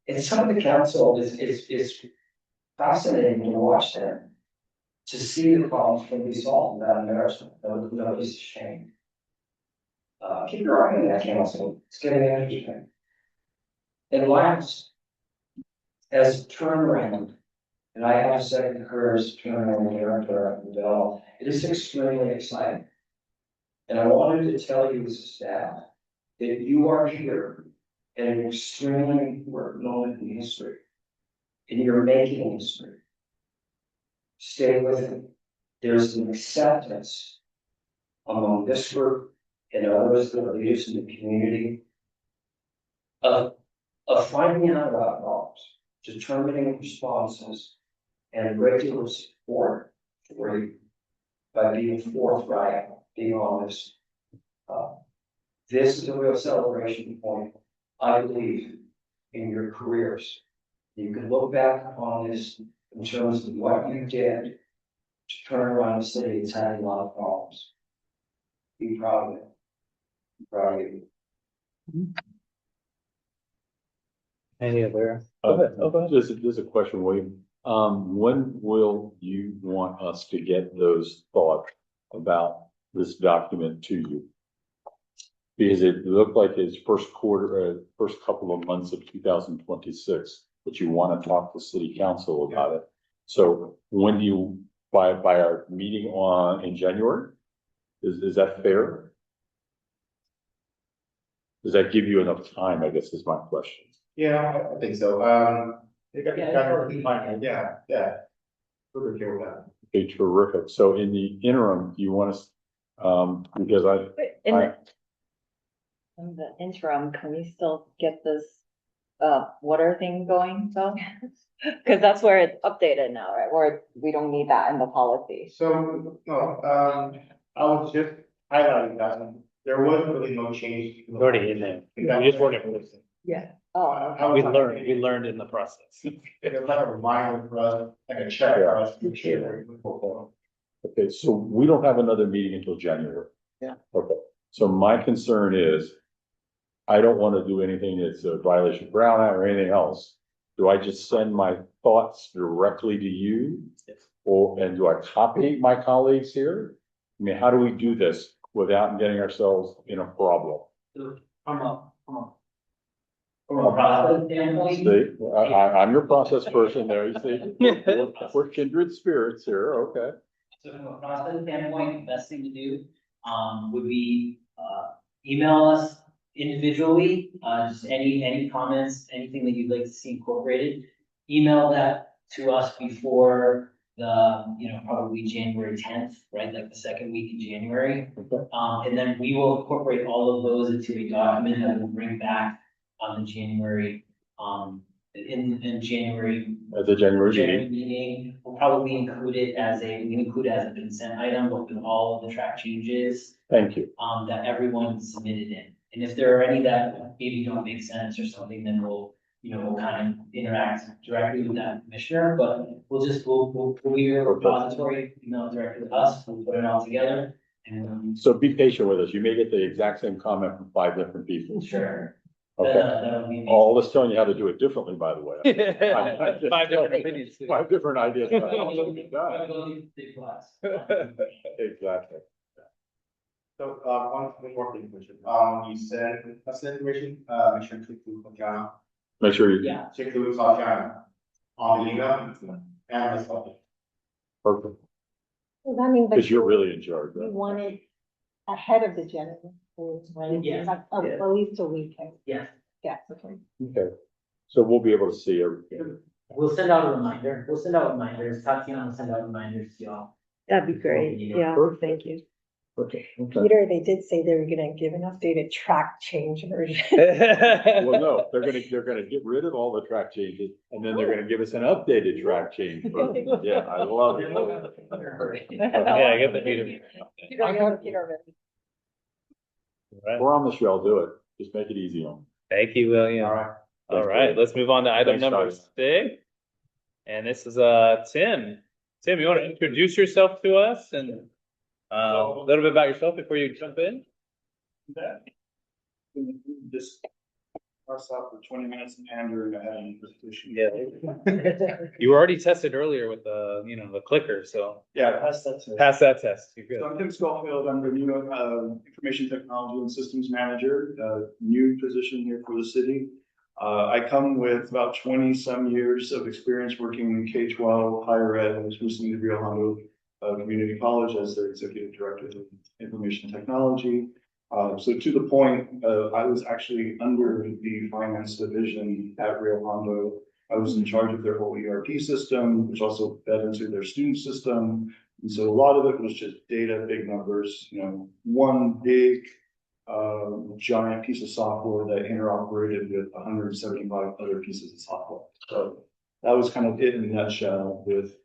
[SPEAKER 4] And some of the council is fascinating to watch them. To see the problems can be solved without embarrassment, nobody's ashamed. Keep your eye on that council, it's getting interesting. And last, as a turnaround, and I have second careers turnaround director at Bell, it is extremely exciting. And I wanted to tell you as a staff that you are here at an extremely important moment in history. And you're making history. Stay with it. There's an acceptance among this group and others that are leaders in the community of finding out about problems, determining responses, and a great deal of support for you by being forthright, being honest. This is a real celebration point, I believe, in your careers. You can look back on this in terms of what you did to turn around a city that's had a lot of problems. Be proud of it. Be proud of you.
[SPEAKER 2] Any other? Go ahead.
[SPEAKER 5] There's a question, William. When will you want us to get those thoughts about this document to you? Because it looked like it's first couple of months of 2026, but you want to talk to city council about it. So when do you, by our meeting in January? Is that fair? Does that give you enough time, I guess is my question.
[SPEAKER 11] Yeah, I think so. Yeah. We're okay with that.
[SPEAKER 5] Okay, terrific. So in the interim, you want us, because
[SPEAKER 13] In the interim, can we still get this, water thing going though? Cause that's where it's updated now, right? Where we don't need that in the policy.
[SPEAKER 11] So, no, I was just highlighting that, there was really no change.
[SPEAKER 2] It's already in there. We just weren't implementing.
[SPEAKER 11] Yeah.
[SPEAKER 13] Oh,
[SPEAKER 2] We learned in the process.
[SPEAKER 11] It's like a reminder for us, like a check for us to make sure that we move forward.
[SPEAKER 5] okay, so we don't have another meeting until January.
[SPEAKER 11] Yeah.
[SPEAKER 5] Okay, so my concern is, I don't want to do anything that's a violation of Brown Act or anything else. Do I just send my thoughts directly to you?
[SPEAKER 2] Yes.
[SPEAKER 5] And do I copy my colleagues here? I mean, how do we do this? without getting ourselves in a problem.
[SPEAKER 3] So from a process standpoint.
[SPEAKER 5] See, I'm your process person there, you see. We're kindred spirits here, okay.
[SPEAKER 3] So from a process standpoint, the best thing to do, would be, email us individually, just any comments, anything that you'd like to see incorporated. Email that to us before the, probably January 10th, right, like the second week in January. And then we will incorporate all of those into a document that we'll bring back on the January, in January.
[SPEAKER 5] At the January
[SPEAKER 3] January
[SPEAKER 5] meeting.
[SPEAKER 3] meeting, we'll probably include it as a consent item, but with all of the track changes,
[SPEAKER 5] Thank you.
[SPEAKER 3] that everyone submitted in. And if there are any that maybe don't make sense or something, then we'll kind of interact directly with that commissioner, but we'll be your repository, email it directly to us, we'll put it all together. And,
[SPEAKER 5] So be patient with us. You may get the exact same comment from 5 different people.
[SPEAKER 3] sure.
[SPEAKER 5] Okay.
[SPEAKER 3] That would be amazing.
[SPEAKER 5] All this telling you how to do it differently, by the way.
[SPEAKER 2] 5 different opinions.
[SPEAKER 5] 5 different ideas. on how it should be done.
[SPEAKER 3] Big plus.
[SPEAKER 5] Exactly.
[SPEAKER 11] So, one more thing, Commissioner. You send us the information, make sure to click the account,
[SPEAKER 5] Make sure you.
[SPEAKER 3] Yeah.
[SPEAKER 11] check the account on the email and the stuff.
[SPEAKER 5] Perfect.
[SPEAKER 10] Does that mean that
[SPEAKER 5] Because you're really in charge,
[SPEAKER 10] you
[SPEAKER 5] right?
[SPEAKER 10] want it ahead of the general, right?
[SPEAKER 3] Yes.
[SPEAKER 10] Like, at least a week.
[SPEAKER 3] Yes.
[SPEAKER 10] Yeah, okay.
[SPEAKER 5] Okay. So we'll be able to see everything.
[SPEAKER 3] We'll send out a reminder. We'll send out reminders. Tatiana will send out reminders to y'all.
[SPEAKER 7] That'd be great. Yeah, thank you.
[SPEAKER 5] Okay.
[SPEAKER 10] Peter, they did say they were gonna give an updated track change version.
[SPEAKER 5] Well, no, they're gonna get rid of all the track changes and then they're gonna give us an updated track change. version. Yeah, I love it.
[SPEAKER 2] Yeah, I get the Peter.
[SPEAKER 10] Peter, you have Peter already.
[SPEAKER 2] Right.
[SPEAKER 5] Promise you I'll do it. Just make it easy on me.
[SPEAKER 2] Thank you, William. All right, let's move on to item
[SPEAKER 5] Thanks,
[SPEAKER 2] number
[SPEAKER 5] Todd.
[SPEAKER 2] 6. And this is, Tim. Tim, you want to introduce yourself to us and, a little bit about yourself before you jump in?
[SPEAKER 11] Just pass out for 20 minutes and pander and have any presentation.
[SPEAKER 2] Yeah. You were already tested earlier with the, the clicker, so
[SPEAKER 11] Yeah, pass that to.
[SPEAKER 2] pass that test. You're good.
[SPEAKER 11] So I'm Tim Schofield, I'm the new Information Technology and Systems Manager, new position here for the city. I come with about 20-some years of experience working in K-12, higher ed. I was recently at Rio Hondo Community College as their Executive Director of Information Technology. So to the point, I was actually under the finance division at Rio Hondo. I was in charge of their whole ERP system, which also fed into their student system. And so a lot of it was just data, big numbers, one big giant piece of software that interoperated with 175 other pieces of software. So that was kind of it in a nutshell with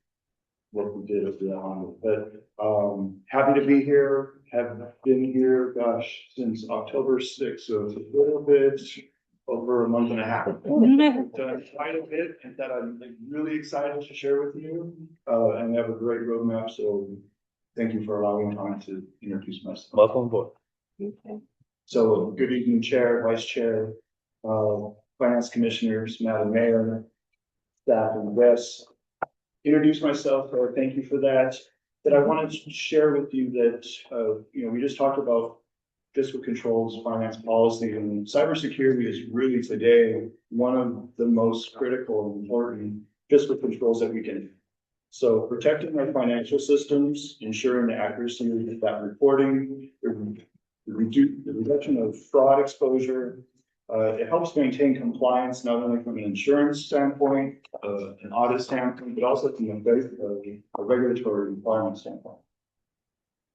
[SPEAKER 11] what we did with the Honda. But happy to be here. Have been here, gosh, since October 6th, so it's a little bit over a month and a half. Done quite a bit and that I'm really excited to share with you. And we have a great roadmap, so thank you for allowing time to introduce myself.
[SPEAKER 2] Welcome aboard.
[SPEAKER 11] So good evening, Chair, Vice Chair, Finance Commissioners, Madam Mayor, staff and guests. Introduce myself, or thank you for that. That I wanted to share with you that, we just talked about fiscal controls, finance policy, and cybersecurity is really today one of the most critical and important fiscal controls that we can do. So protecting our financial systems, ensuring the accuracy of that reporting, the reduction of fraud exposure. It helps maintain compliance, not only from an insurance standpoint, an audit standpoint, but also from a regulatory requirement standpoint.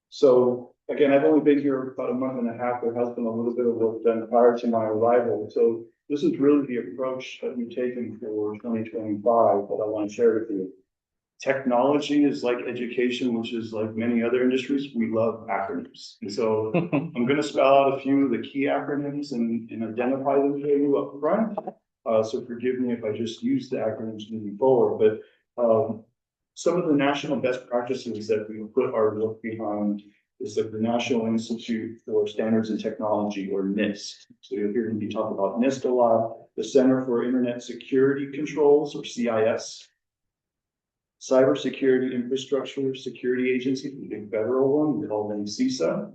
[SPEAKER 11] So again, I've only been here about a month and a half. There has been a little bit of work done prior to my arrival. So this is really the approach that we've taken for 2025 that I want to share with you. Technology is like education, which is like many other industries. We love acronyms. And so I'm going to spell out a few of the key acronyms and identify them for you up front. So forgive me if I just use the acronyms moving forward, but some of the national best practices that we put our work behind is like the National Institute for Standards and Technology, or NIST. So you'll hear me talk about NIST a lot. The Center for Internet Security Controls, or CIS. Cybersecurity Infrastructure Security Agency, the big federal one, we call them CISA.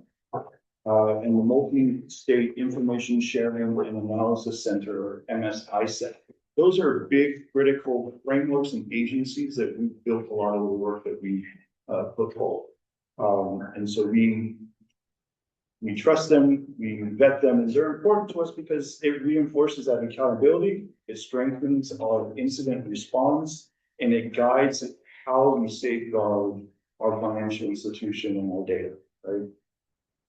[SPEAKER 11] and the Multi-State Information Sharing and Analysis Center, or MSISEC. Those are big critical frameworks and agencies that we've built a lot of the work that we put forward. And so we trust them, we vet them, and they're important to us because it reinforces that accountability, it strengthens our incident response, and it guides how we safeguard our financial institution and our data, right?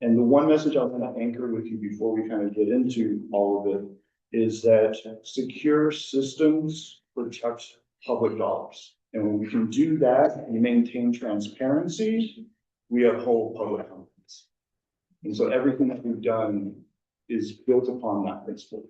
[SPEAKER 11] And the one message I want to anchor with you before we kind of get into all of it is that secure systems protect public dollars. And when we can do that, we maintain transparency, we uphold public confidence. And so everything that we've done is built upon that principle.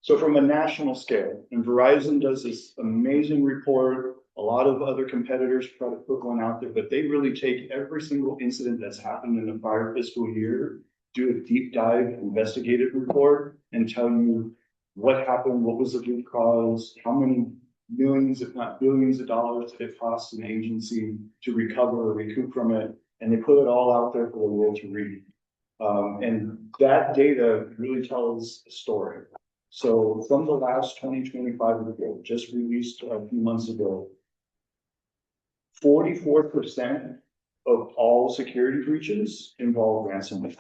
[SPEAKER 11] So from a national scale, and Verizon does this amazing report, a lot of other competitors try to put one out there, but they really take every single incident that's happened in the prior fiscal year, do a deep dive investigative report, and tell you what happened, what was the root cause, how many millions, if not billions of dollars did it cost an agency to recover or recoup from it, and they put it all out there for the world to read. And that data really tells a story. So from the last 2025 report, just released a few months ago, 44% of all security breaches involve ransomware.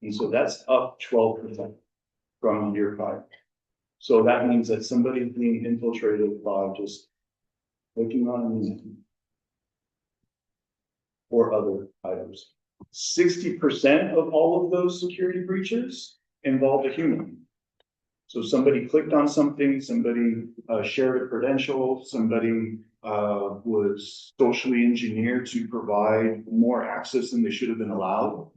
[SPEAKER 11] And so that's up 12% from year 5. So that means that somebody's being infiltrated by just clicking on an email or other items. 60% of all of those security breaches involve a human. So somebody clicked on something, somebody shared a credential, somebody was socially engineered to provide more access than they should have been allowed.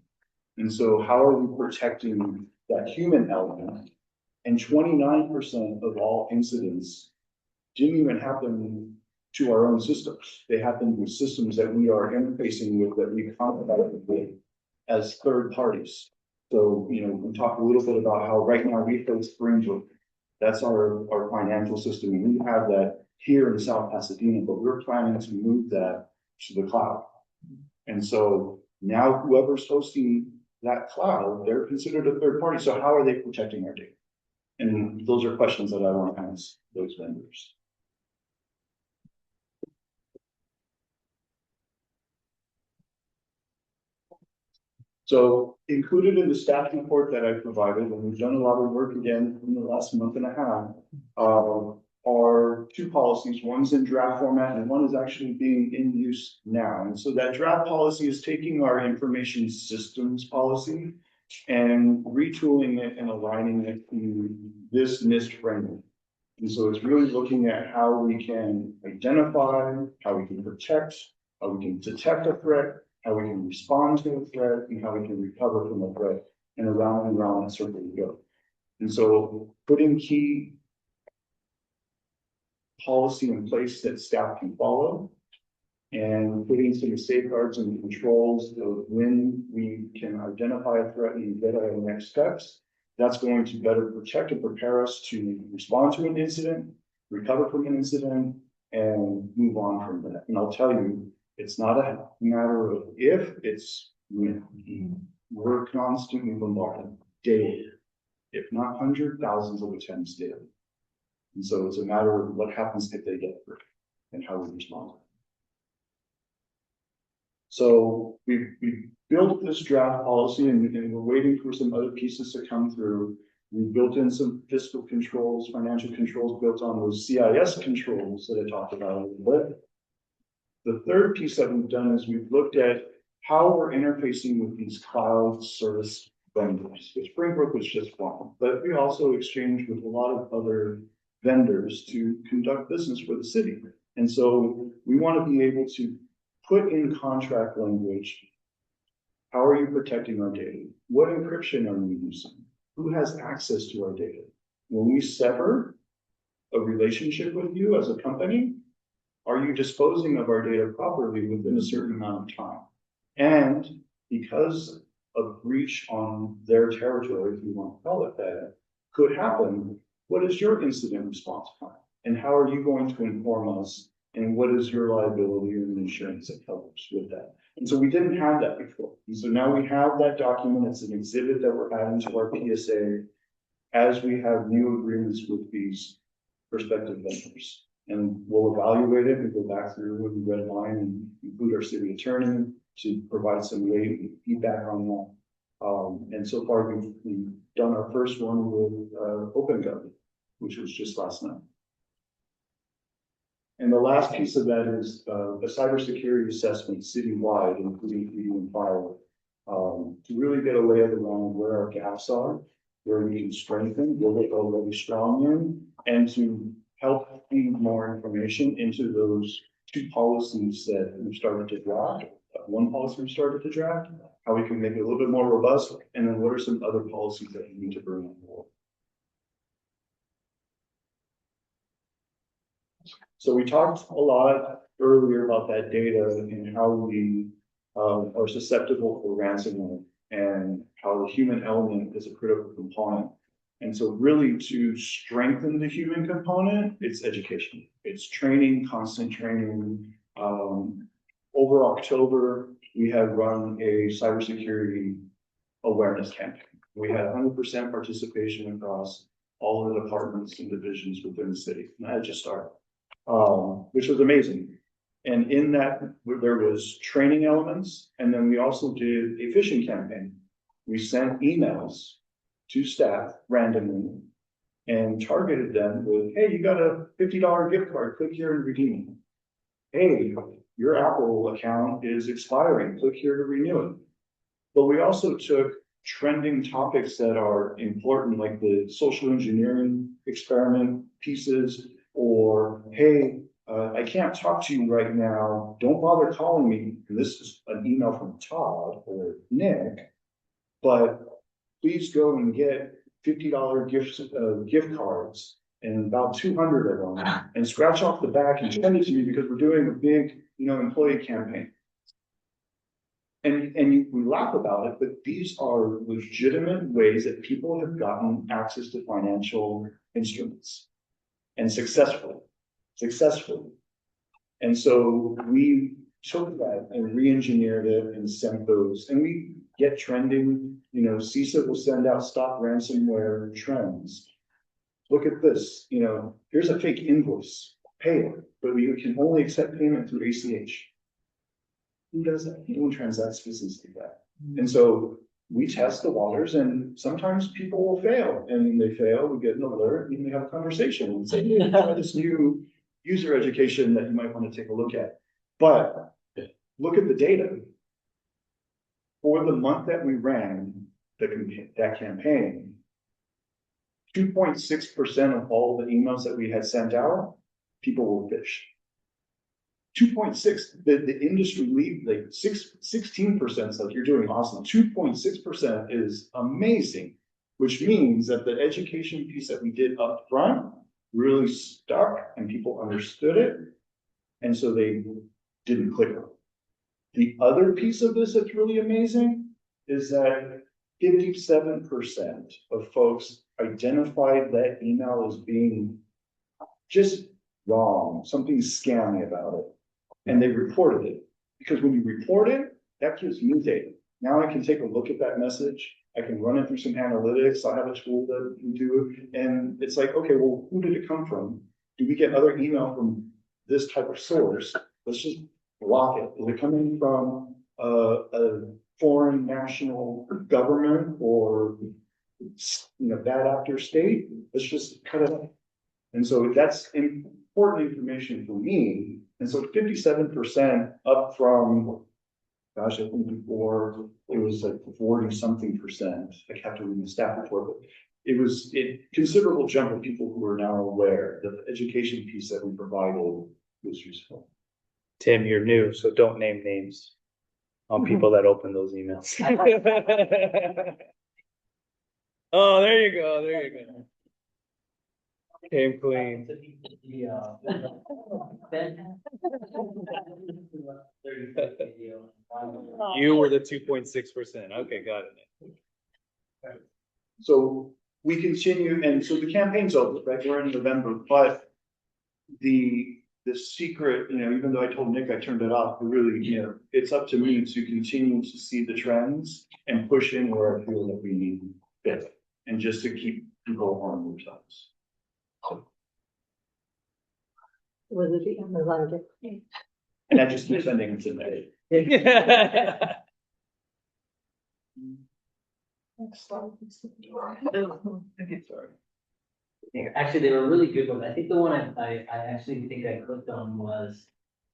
[SPEAKER 11] And so how are we protecting that human element? And 29% of all incidents didn't even happen to our own systems. They happened with systems that we are interfacing with, that we contact with as third parties. So, you know, we talked a little bit about how right now we face Springbook. That's our financial system. And we have that here in South Pasadena, but we're planning to move that to the cloud. And so now whoever's hosting that cloud, they're considered a third party. So how are they protecting our data? And those are questions that I want to ask those vendors. So included in the staff report that I provided, and we've done a lot of work again in the last month and a half, are 2 policies. One's in draft format and one is actually being in use now. And so that draft policy is taking our information systems policy and retooling it and aligning it to this NIST framework. And so it's really looking at how we can identify, how we can protect, how we can detect a threat, how we can respond to a threat, and how we can recover from a threat, and around that circle we go. And so putting key policy in place that staff can follow, and putting some safeguards and controls of when we can identify a threat and get our next steps, that's going to better protect and prepare us to respond to an incident, recover from an incident, and move on from that. And I'll tell you, it's not a matter of if, it's when. We're constantly bombarded daily, if not hundreds, thousands of attempts daily. And so it's a matter of what happens if they get through and how we respond. So we built this draft policy and we're waiting for some other pieces to come through. We built in some fiscal controls, financial controls built on those CIS controls that I talked about a little bit. The third piece that we've done is we've looked at how we're interfacing with these cloud service vendors. Springbrook was just one, but we also exchanged with a lot of other vendors to conduct business for the city. And so we want to be able to put in contract language, how are you protecting our data? What encryption are you using? Who has access to our data? When we sever a relationship with you as a company, are you disposing of our data properly within a certain amount of time? And because a breach on their territory, if you want to call it that, could happen, what is your incident response time? And how are you going to inform us? And what is your liability and insurance that covers with that? And so we didn't have that before. And so now we have that document. It's an exhibit that we're adding to our PSA as we have new agreements with these prospective vendors. And we'll evaluate it and go back through with the red line and include our city attorney to provide some rate and feedback on that. And so far we've done our first one with Open Government, which was just last night. And the last piece of that is a cybersecurity assessment citywide, including PD and fire, to really get a lay of the land where our gaps are, where we can strengthen, where we're already strong in, and to help feed more information into those two policies that we've started to draft. One policy we started to draft, how we can make it a little bit more robust, and then what are some other policies that we need to bring on board. So we talked a lot earlier about that data and how we are susceptible for ransomware and how the human element is a critical component. And so really to strengthen the human component, it's education. It's training, constant training. Over October, we have run a cybersecurity awareness campaign. We had 100% participation across all of the departments and divisions within the city. And I had just started, which was amazing. And in that, there was training elements. And then we also did a phishing campaign. We sent emails to staff randomly and targeted them with, hey, you got a $50 gift card, click here and redeem it. Hey, your Apple account is expiring, click here to renew it. But we also took trending topics that are important, like the social engineering experiment pieces, or, hey, I can't talk to you right now, don't bother calling me. And this is an email from Todd or Nick, but please go and get $50 gift cards and about 200 of them and scratch off the back and send it to me because we're doing a big, employee campaign. And we laugh about it, but these are legitimate ways that people have gotten access to financial instruments and successfully. And so we took that and re-engineered it and sent those, and we get trending, CISA will send out stop ransomware trends. Look at this, here's a fake invoice, pay it, but we can only accept payment through ACH. Who does that? No one transacts business like that. And so we test the waters, and sometimes people will fail, and they fail, we get an alert, and we have a conversation and say, hey, try this new user education that you might want to take a look at. But look at the data. For the month that we ran that campaign, 2.6% of all the emails that we had sent out, people were phished. 2.6, the industry lead, like 16% is like, you're doing awesome. 2.6% is amazing, which means that the education piece that we did up front really stuck and people understood it. And so they didn't click on it. The other piece of this that's really amazing is that 57% of folks identified that email as being just wrong, something scammy about it, and they reported it. Because when you report it, that gives me data. Now I can take a look at that message, I can run it through some analytics, I have a tool that can do it, and it's like, okay, well, who did it come from? Do we get other email from this type of source? Let's just block it. Is it coming from a foreign national government or bad actor state? Let's just cut it off. And so that's important information for me. And so 57% up from, gosh, I think before it was like 40-something%. I have to read the staff report, but it was a considerable jump of people who are now aware that the education piece that we provided was useful.
[SPEAKER 2] Tim, you're new, so don't name names on people that open those emails. Oh, there you go. Came clean. You were the 2.6%. Okay, got it.
[SPEAKER 11] So we continue, and so the campaign's over, right? We're in November, but the the secret, even though I told Nick I turned it off, really, it's up to me to continue to see the trends and push in where I feel that we need it, and just to keep people on themselves.
[SPEAKER 10] Was it the Amazon gift?
[SPEAKER 11] And I just keep sending it to Nick.
[SPEAKER 3] Okay, sorry. Actually, they were really good ones. I think the one I actually think I clicked on was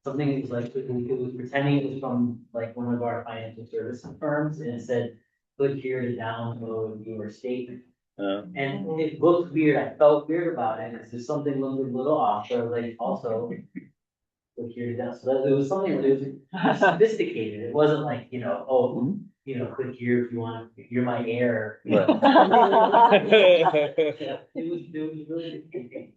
[SPEAKER 3] something that was like, it was pretending it was from like one of our financial service firms, and it said, click here to download your statement. And it looked weird. I felt weird about it. It's just something looked a little off. So like also click here to download. So it was something that was sophisticated. It wasn't like, click here if you want, if you're my heir.
[SPEAKER 2] Right.
[SPEAKER 3] It was really good.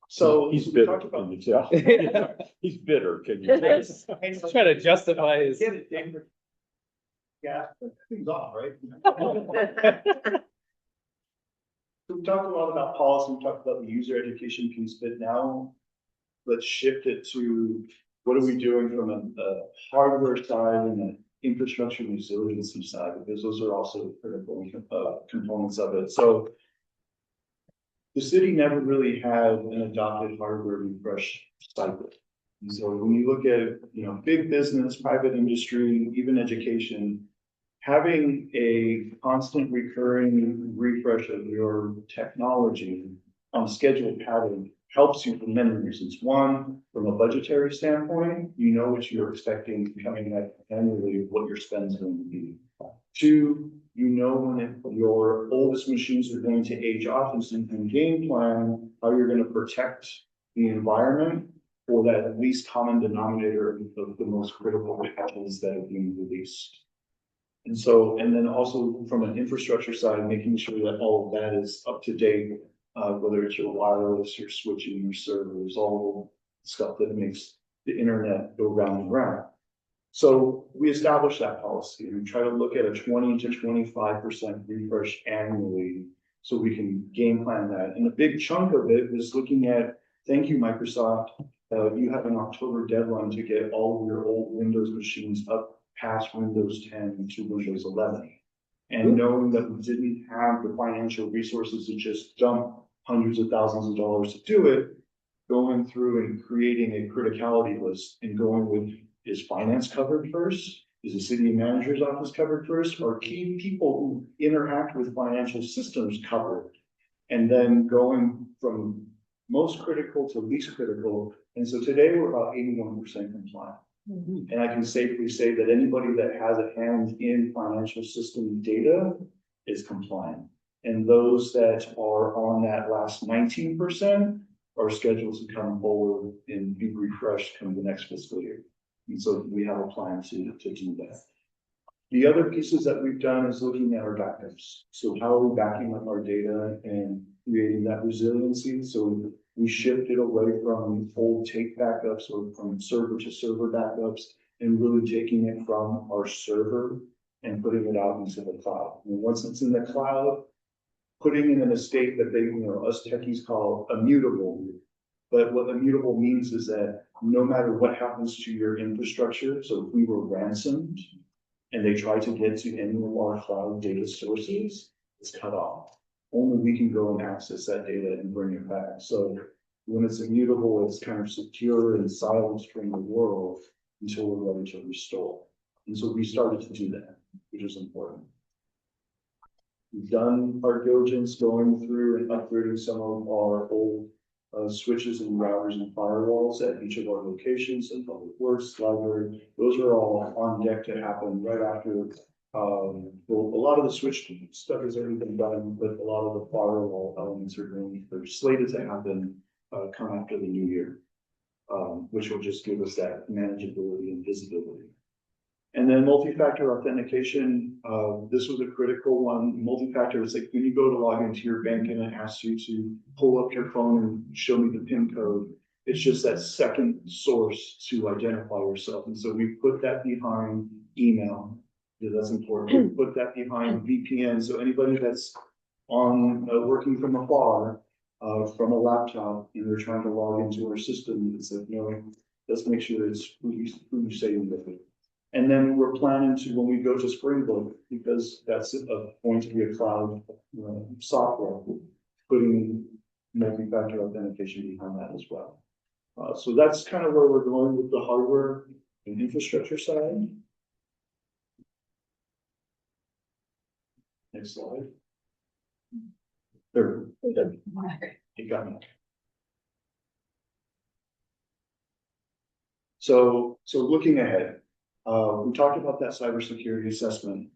[SPEAKER 11] So
[SPEAKER 5] He's
[SPEAKER 11] we
[SPEAKER 5] bitter,
[SPEAKER 11] talked about.
[SPEAKER 5] can you tell? He's bitter, can you tell?
[SPEAKER 2] He's trying to justify his.
[SPEAKER 11] Get it, Dave. Yeah, things off, right? We talked a lot about policy, we talked about the user education piece, but now let's shift it to what are we doing from a hardware side and an infrastructure resiliency side, because those are also critical components of it. So the city never really had an adopted hardware refresh cycle. And so when you look at, big business, private industry, even education, having a constant recurring refresh of your technology on a scheduled pattern helps you for many reasons. One, from a budgetary standpoint, you know what you're expecting coming at annually, what your spend is going to be. Two, when your oldest machines are going to age off, and so you can game plan how you're going to protect the environment for that least common denominator of the most critical patches that are being released. And then also from an infrastructure side, making sure that all of that is up to date, whether it's your wireless, your switching, your servers, all the stuff that makes the internet go round and round. So we established that policy, and we try to look at a 20 to 25% refresh annually so we can game plan that. And a big chunk of it was looking at, thank you, Microsoft, you have an October deadline to get all of your old Windows machines up past Windows 10 to Windows 11. And knowing that we didn't have the financial resources to just dump hundreds of thousands of dollars to do it, going through and creating a criticality list and going with, is finance covered first? Is the city manager's office covered first? Or key people who interact with financial systems covered? And then going from most critical to least critical. And so today we're about 81% compliant. And I can safely say that anybody that has a hand in financial system data is compliant. And those that are on that last 19% are scheduled to come forward and be refreshed come the next fiscal year. And so we have a plan to do that. The other pieces that we've done is looking at our backups. So how are we backing up our data and creating that resiliency? So we shifted away from old tape backups or from server to server backups and really taking it from our server and putting it out into the cloud. And once it's in the cloud, putting it in a state that they, us techies call immutable. But what immutable means is that no matter what happens to your infrastructure, so if we were ransomed and they try to get to any of our cloud data sources, it's cut off. Only we can go and access that data and bring it back. So when it's immutable, it's kind of secure and silenced from the world until we're ready to restore. And so we started to do that, which is important. We've done our diligence going through and upgrading some of our old switches and routers and firewalls at each of our locations and public works, library. Those are all on deck to happen right after. Well, a lot of the switch stuff has already been done, but a lot of the firewall elements are slated to happen come after the new year, which will just give us that manageability and visibility. And then multi-factor authentication, this was a critical one. Multi-factor is like when you go to log into your bank and it asks you to pull up your phone and show me the PIN code. It's just that second source to identify yourself. And so we put that behind email, because that's important. We put that behind VPN. So anybody that's on, working from afar, from a laptop, and they're trying to log into our system. It's like, no, let's make sure it's who you say you live with. And then we're planning to, when we go to Springbok, because that's going to be a cloud software, putting multi-factor authentication behind that as well. So that's kind of where we're going with the hardware and infrastructure side. Next slide. There, you got me. So looking ahead, we talked about that cybersecurity assessment.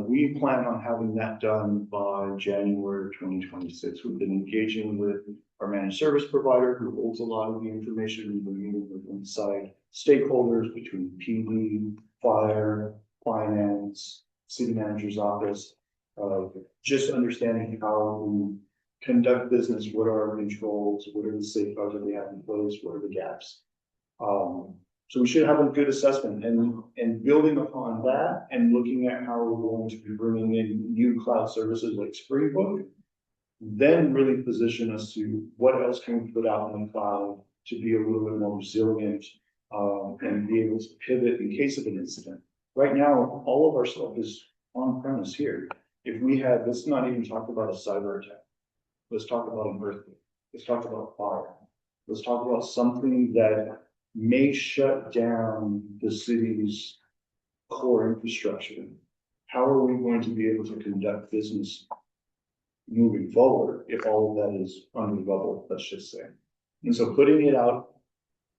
[SPEAKER 11] We plan on having that done by January 2026. We've been engaging with our managed service provider who holds a lot of the information. We've been meeting with inside stakeholders between PD, fire, finance, city manager's office, just understanding how we conduct business, what are our controls, what are the safeguards that we have in place, what are the gaps. So we should have a good assessment, and building upon that and looking at how we're going to be bringing in new cloud services like Springbok, then really position us to what else can we put out in the cloud to be a little bit more resilient, and be able to pivot in case of an incident. Right now, all of our stuff is on premise here. If we had, let's not even talk about a cyber attack. Let's talk about an earthquake. Let's talk about fire. Let's talk about something that may shut down the city's core infrastructure. How are we going to be able to conduct business moving forward if all of that is under the bubble, let's just say? And so putting it out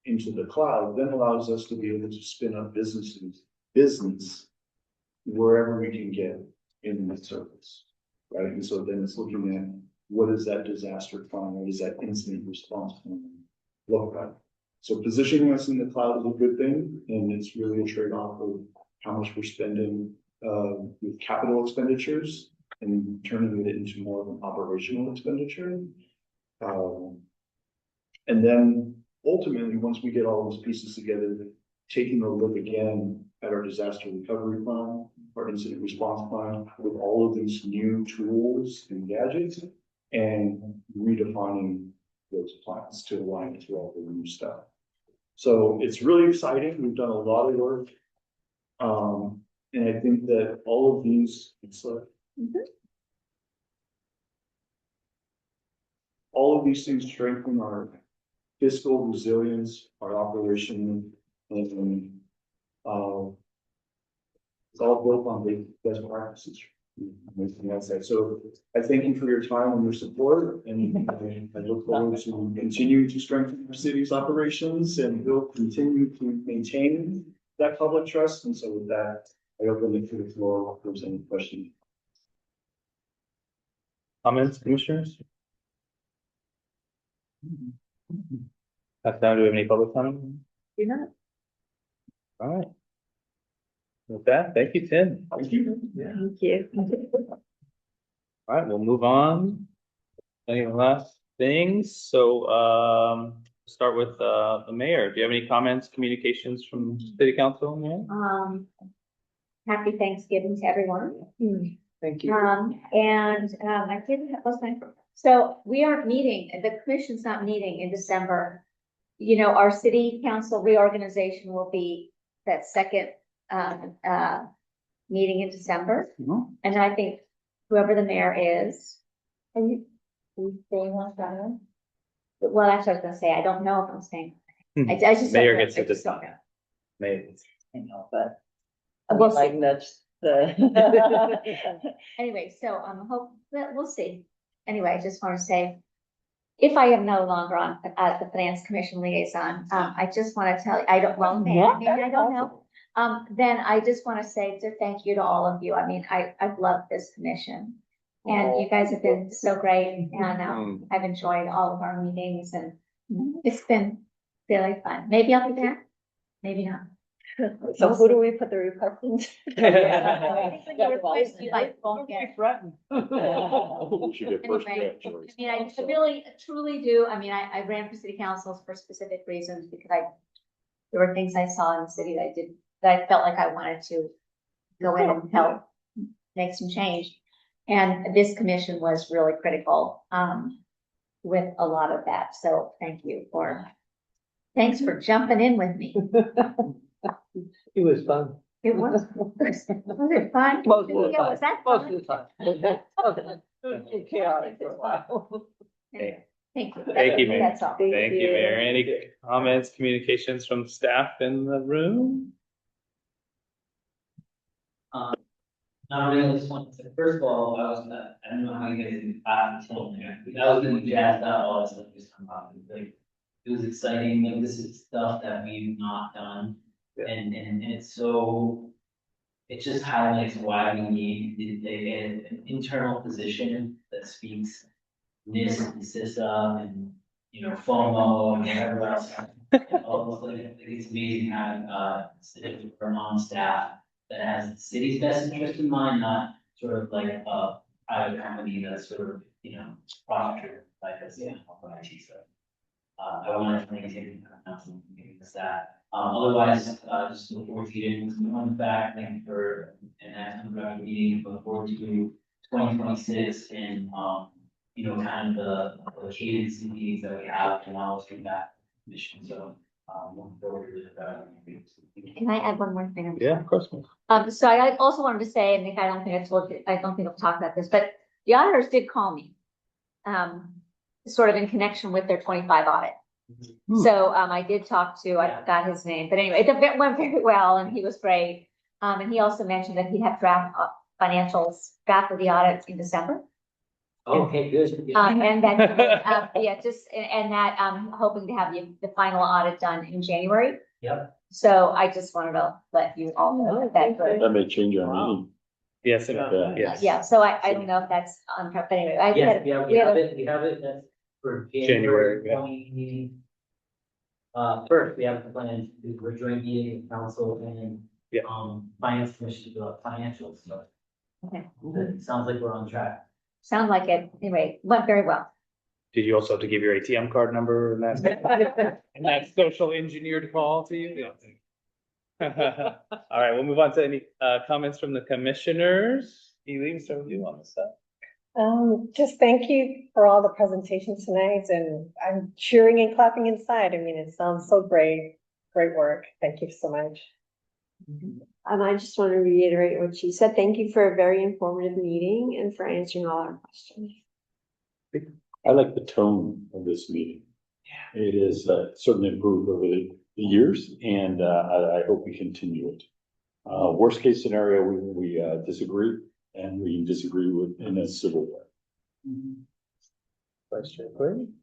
[SPEAKER 11] into the cloud then allows us to be able to spin up business wherever we can get in the service, right? And so then it's looking at what is that disaster plan, what is that incident response plan look like? So positioning us in the cloud is a good thing, and it's really a trade-off of how much we're spending with capital expenditures and turning it into more of an operational expenditure. And then ultimately, once we get all those pieces together, taking a look again at our disaster recovery plan, our incident response plan, with all of these new tools and gadgets, and redefining those plans to align to all the new stuff. So it's really exciting. We've done a lot of work. And I think that all of these, all of these things strengthen our fiscal resilience, our operation, and it's all built on the best practices. So I thank you for your time and your support, and I look forward to continuing to strengthen our city's operations, and we'll continue to maintain that public trust. And so with that, I open it to the floor if there's any questions.
[SPEAKER 2] Comments, commissioners? Pat, now do we have any public comment?
[SPEAKER 1] You're not.
[SPEAKER 2] All right. With that, thank you, Tim.
[SPEAKER 11] Thank you.
[SPEAKER 7] Thank you.
[SPEAKER 2] All right, we'll move on. Any last things? So, start with, the mayor. Do you have any comments, communications from city council, Mayor?
[SPEAKER 6] Happy Thanksgiving to everyone.
[SPEAKER 8] Thank you.
[SPEAKER 6] I didn't have, so we aren't meeting, the commission's not meeting in December. You know, our city council reorganization will be that second, meeting in December. And I think whoever the mayor is, are you staying on Saturday? Well, that's what I was gonna say. I don't know if I'm staying. I just.
[SPEAKER 2] Mayor
[SPEAKER 6] don't know.
[SPEAKER 2] gets
[SPEAKER 6] I
[SPEAKER 2] to
[SPEAKER 6] just don't
[SPEAKER 2] decide.
[SPEAKER 6] know.
[SPEAKER 2] Mayor.
[SPEAKER 13] I know, but
[SPEAKER 6] We'll see.
[SPEAKER 13] like that's the.
[SPEAKER 6] Anyway, so we'll see. Anyway, I just want to say, if I am no longer on the finance commission liaison, I just want to tell you, I don't, well, maybe I don't know. Then I just want to say thank you to all of you. I mean, I've loved this commission, and you guys have been so great, and I've enjoyed all of our meetings, and it's been really fun. Maybe I'll be back, maybe not.
[SPEAKER 13] So who do we put the request in?
[SPEAKER 6] I think when you request, you like won't get.
[SPEAKER 5] We should get first
[SPEAKER 6] Anyway,
[SPEAKER 5] grant choice.
[SPEAKER 6] I mean, I really, truly do. I mean, I ran for city councils for specific reasons, because there were things I saw in the city that I felt like I wanted to go in and help make some change. And this commission was really critical, with a lot of that. So thanks for jumping in with me.
[SPEAKER 8] It was fun.
[SPEAKER 6] It was, was it fun?
[SPEAKER 8] Most of the
[SPEAKER 6] Yeah,
[SPEAKER 8] time.
[SPEAKER 6] was that
[SPEAKER 8] Most
[SPEAKER 6] fun?
[SPEAKER 8] of the time. It was chaotic for a while.
[SPEAKER 6] Anyway, Thank you.
[SPEAKER 2] Thank you, Mayor.
[SPEAKER 6] That's all.
[SPEAKER 2] Thank you, Mayor. Any comments, communications from staff in the room?
[SPEAKER 3] Not really, just want to say, first of all, I don't know how you guys did until there, I was really jazzed out, all this stuff just come up, like, it was exciting, like, this is stuff that we've not done.
[SPEAKER 2] Yeah.
[SPEAKER 3] And it's so, it just highlights why we need an internal position that speaks NIST and CISA and, you know, FOMO and whatever else. Almost like, it's amazing having, Vermont staff that has the city's best interest in mind, not sort of like a private company that's sort of, you know, profit like this, yeah, IT stuff. I wanted to maintain that. Otherwise, just look forward to getting on back, thank you for an excellent production meeting, look forward to 2026 and, you know, kind of the cadence and meetings that we have and I'll get back mission, so, looking forward to that.
[SPEAKER 6] Can I add one more thing?
[SPEAKER 2] Yeah, of course.
[SPEAKER 6] So I also wanted to say, and Nick, I don't think I've talked about this, but the auditors did call me. Sort of in connection with their 25 audit. So, I did talk to, I forgot his name, but anyway, it went very well and he was great. And he also mentioned that he'd have draft financials, draft of the audit in December.
[SPEAKER 3] Okay, good.
[SPEAKER 6] And that, and that I'm hoping to have the final audit done in January.
[SPEAKER 3] Yep.
[SPEAKER 6] So I just wanted to let you all know that.
[SPEAKER 5] That may change our meeting.
[SPEAKER 2] Yes,
[SPEAKER 5] yes.
[SPEAKER 6] Yeah, so I don't know if that's on track, but anyway.
[SPEAKER 3] Yes, yeah, we have it, that's for
[SPEAKER 2] January,
[SPEAKER 3] January
[SPEAKER 2] yeah.
[SPEAKER 3] 20. First, we have the plan to do a joint meeting with council and,
[SPEAKER 2] Yeah.
[SPEAKER 3] finance commission to do financials, so.
[SPEAKER 6] Okay.
[SPEAKER 3] It sounds like we're on track.
[SPEAKER 6] Sound like it, anyway, went very well.
[SPEAKER 2] Did you also have to give your ATM card number and that? And that social engineered call to you? Yeah. All right, we'll move on to any comments from the commissioners. Ely, start with you on this stuff.
[SPEAKER 10] Just thank you for all the presentations tonight, and I'm cheering and clapping inside. I mean, it sounds so great. Great work. Thank you so much.
[SPEAKER 7] I just want to reiterate what she said. Thank you for a very informative meeting and for answering all our questions.
[SPEAKER 5] I like the tone of this meeting. Yeah. It is certainly improved over the years, and I hope we continue it. Worst case scenario, we disagree, and we disagree with in a civil way.
[SPEAKER 2] Vice Chair Quinn?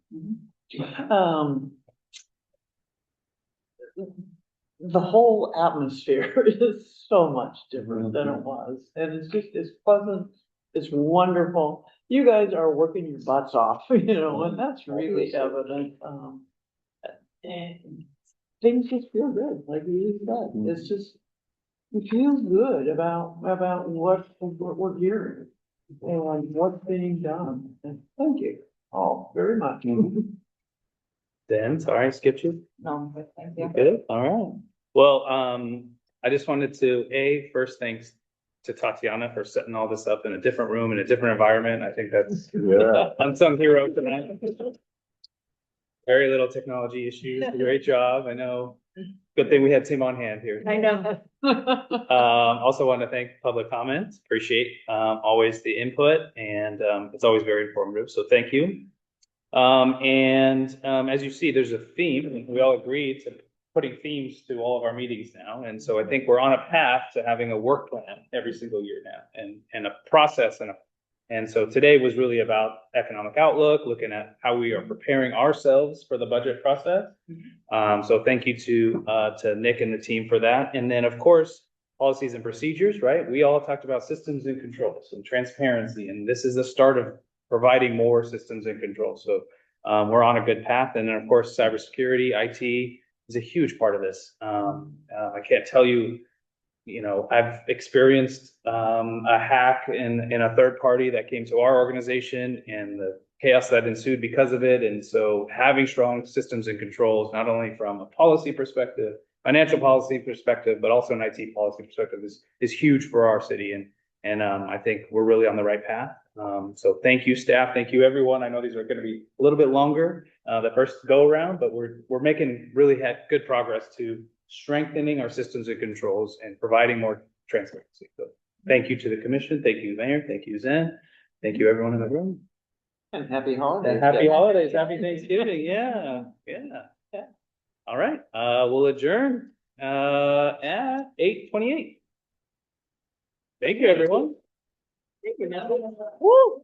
[SPEAKER 8] The whole atmosphere is so much different than it was, and it's pleasant, it's wonderful. You guys are working your butts off, you know, and that's really evident. And things just feel good, like you said. It's just, we feel good about what we're hearing and what's being done. And thank you all very much.
[SPEAKER 2] Dan, sorry, I skipped you.
[SPEAKER 8] No, thank you.
[SPEAKER 2] Good, all right. Well, I just wanted to, first thanks to Tatiana for setting all this up in a different room, in a different environment. I think that's unsung hero tonight. Very little technology issues, great job, I know. Good thing we had Tim on hand here.
[SPEAKER 6] I know.
[SPEAKER 2] Also want to thank public comments, appreciate always the input, and it's always very informative, so thank you. As you see, there's a theme. We all agreed to putting themes to all of our meetings now. And so I think we're on a path to having a work plan every single year now and a process. And so today was really about economic outlook, looking at how we are preparing ourselves for the budget process. So thank you to Nick and the team for that. And then, of course, policies and procedures, right? We all talked about systems and controls and transparency. And this is the start of providing more systems and controls. So we're on a good path. And then, of course, cybersecurity, IT is a huge part of this. I can't tell you, you know, I've experienced a hack in a third party that came to our organization and the chaos that ensued because of it. And so having strong systems and controls, not only from a policy perspective, financial policy perspective, but also an IT policy perspective is huge for our city. And I think we're really on the right path. So thank you, staff. Thank you, everyone. I know these are going to be a little bit longer, the first go around, but we're making really good progress to strengthening our systems and controls and providing more transparency. So thank you to the commission. Thank you, Mayor. Thank you, Zen. Thank you, everyone in the room.
[SPEAKER 8] And happy holidays.
[SPEAKER 2] And happy holidays. Happy Thanksgiving. Yeah. All right. We'll adjourn at 8:28. Thank you, everyone.
[SPEAKER 13] Woo!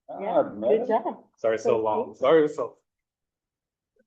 [SPEAKER 5] God, man.
[SPEAKER 13] Good job.
[SPEAKER 2] Sorry, so long. Sorry, it was so.